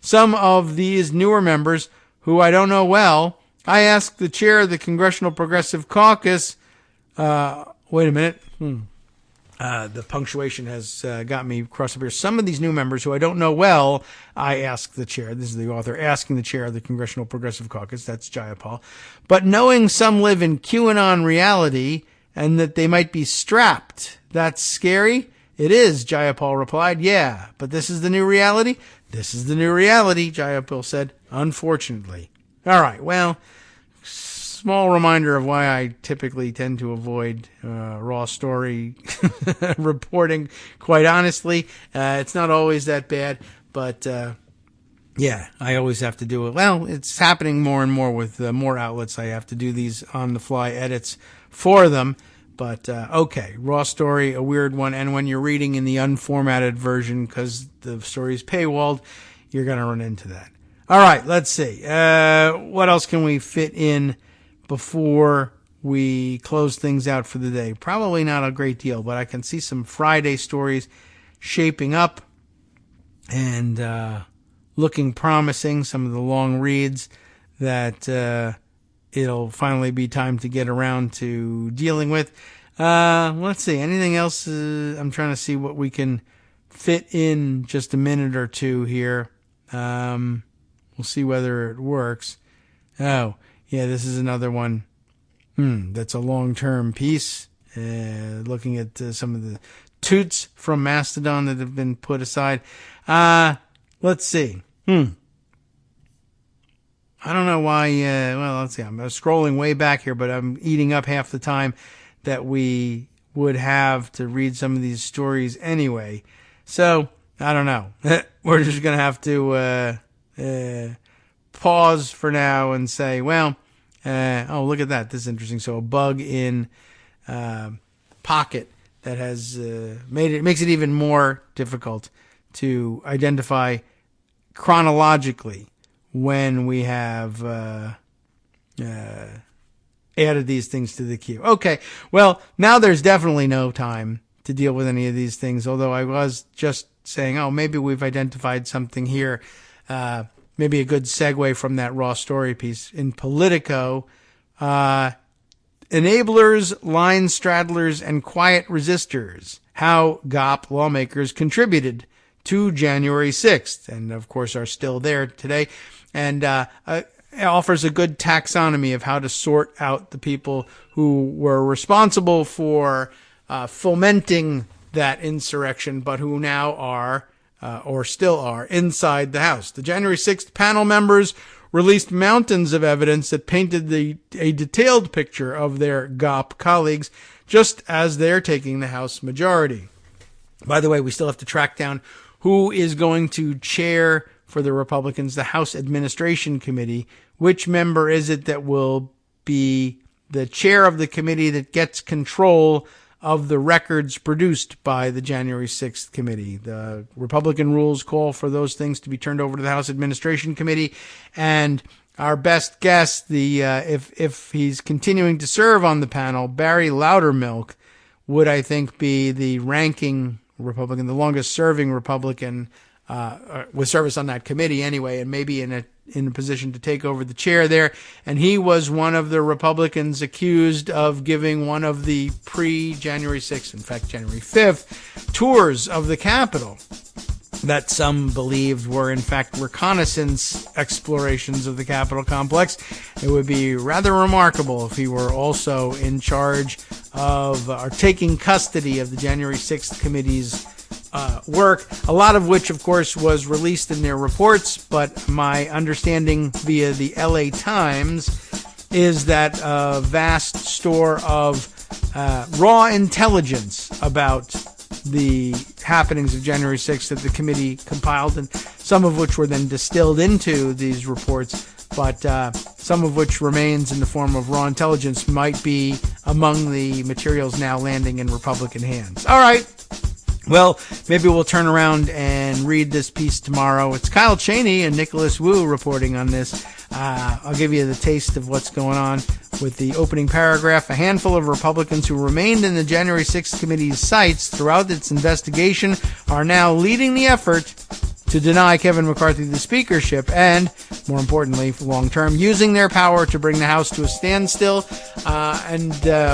Some of these newer members, who I don't know well, I asked the chair of the Congressional Progressive Caucus, wait a minute, the punctuation has got me crossed up here. Some of these new members who I don't know well, I asked the chair, this is the author, asking the chair of the Congressional Progressive Caucus, that's Jayapal, but knowing some live in QAnon reality and that they might be strapped, that's scary? It is, Jayapal replied. Yeah, but this is the new reality? This is the new reality, Jayapal said, unfortunately. All right, well, small reminder of why I typically tend to avoid Raw Story reporting, quite honestly. It's not always that bad, but yeah, I always have to do it. Well, it's happening more and more with more outlets. I have to do these on-the-fly edits for them. But, okay, Raw Story, a weird one. And when you're reading in the unformatted version, because the story is paywalled, you're going to run into that. All right, let's see. What else can we fit in before we close things out for the day? Probably not a great deal, but I can see some Friday stories shaping up and looking promising, some of the long reads that it'll finally be time to get around to dealing with. Let's see. Anything else? I'm trying to see what we can fit in just a minute or two here. We'll see whether it works. Oh, yeah, this is another one. That's a long-term piece. Looking at some of the toots from Mastodon that have been put aside. Let's see. I don't know why, well, let's see, I'm scrolling way back here, but I'm eating up half the time that we would have to read some of these stories anyway. So, I don't know. We're just going to have to pause for now and say, well, oh, look at that. This is interesting. So, a bug in Pocket that has makes it even more difficult to identify chronologically when we have added these things to the queue. Okay, well, now there's definitely no time to deal with any of these things, although I was just saying, oh, maybe we've identified something here, maybe a good segue from that Raw Story piece. In Politico, enablers, line straddlers, and quiet resistors, how GOP lawmakers contributed to January 6th, and of course are still there today. And it offers a good taxonomy of how to sort out the people who were responsible for fomenting that insurrection, but who now are, or still are, inside the House. The January 6th panel members released mountains of evidence that painted a detailed picture of their GOP colleagues, just as they're taking the House majority. By the way, we still have to track down who is going to chair for the Republicans the House Administration Committee. Which member is it that will be the chair of the committee that gets control of the records produced by the January 6th committee. The Republican rules call for those things to be turned over to the House Administration Committee, and our best guess, if he's continuing to serve on the panel, Barry Loudermilk would, I think, be the ranking Republican, the longest serving Republican with service on that committee anyway, and maybe in a position to take over the chair there. And he was one of the Republicans accused of giving one of the pre-January 6th, in fact, January 5th, tours of the Capitol that some believed were, in fact, reconnaissance explorations of the Capitol complex. It would be rather remarkable if he were also in charge of, or taking custody of the January 6th committee's work, a lot of which, of course, was released in their reports, but my understanding via the LA Times is that a vast store of raw intelligence about the happenings of January 6th that the committee compiled, and some of which were then distilled into these reports, but some of which remains in the form of raw intelligence, might be among the materials now landing in Republican hands. All right. Well, maybe we'll turn around and read this piece tomorrow. It's Kyle Cheney and Nicholas Wu reporting on this. I'll give you the taste of what's going on with the opening paragraph. A handful of Republicans who remained in the January 6th committee's sights throughout its investigation are now leading the effort to deny Kevin McCarthy the speakership and, more importantly, long-term, using their power to bring the House to a standstill. And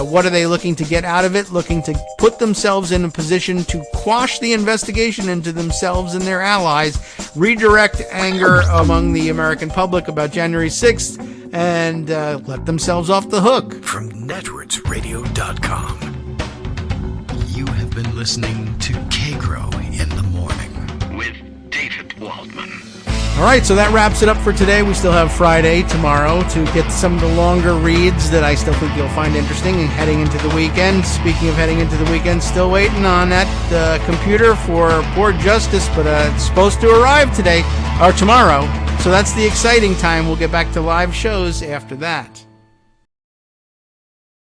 what are they looking to get out of it? Looking to put themselves in a position to quash the investigation into themselves and their allies, redirect anger among the American public about January 6th, and let themselves off the hook. From netrootsradio.com, you have been listening to Kagro in the Morning with David Waldman. All right, so that wraps it up for today. We still have Friday tomorrow to get some of the longer reads that I still think you'll find interesting, and heading into the weekend. Speaking of heading into the weekend, still waiting on that computer for Port Justice, but it's supposed to arrive today or tomorrow. So that's the exciting time. We'll get back to live shows after that.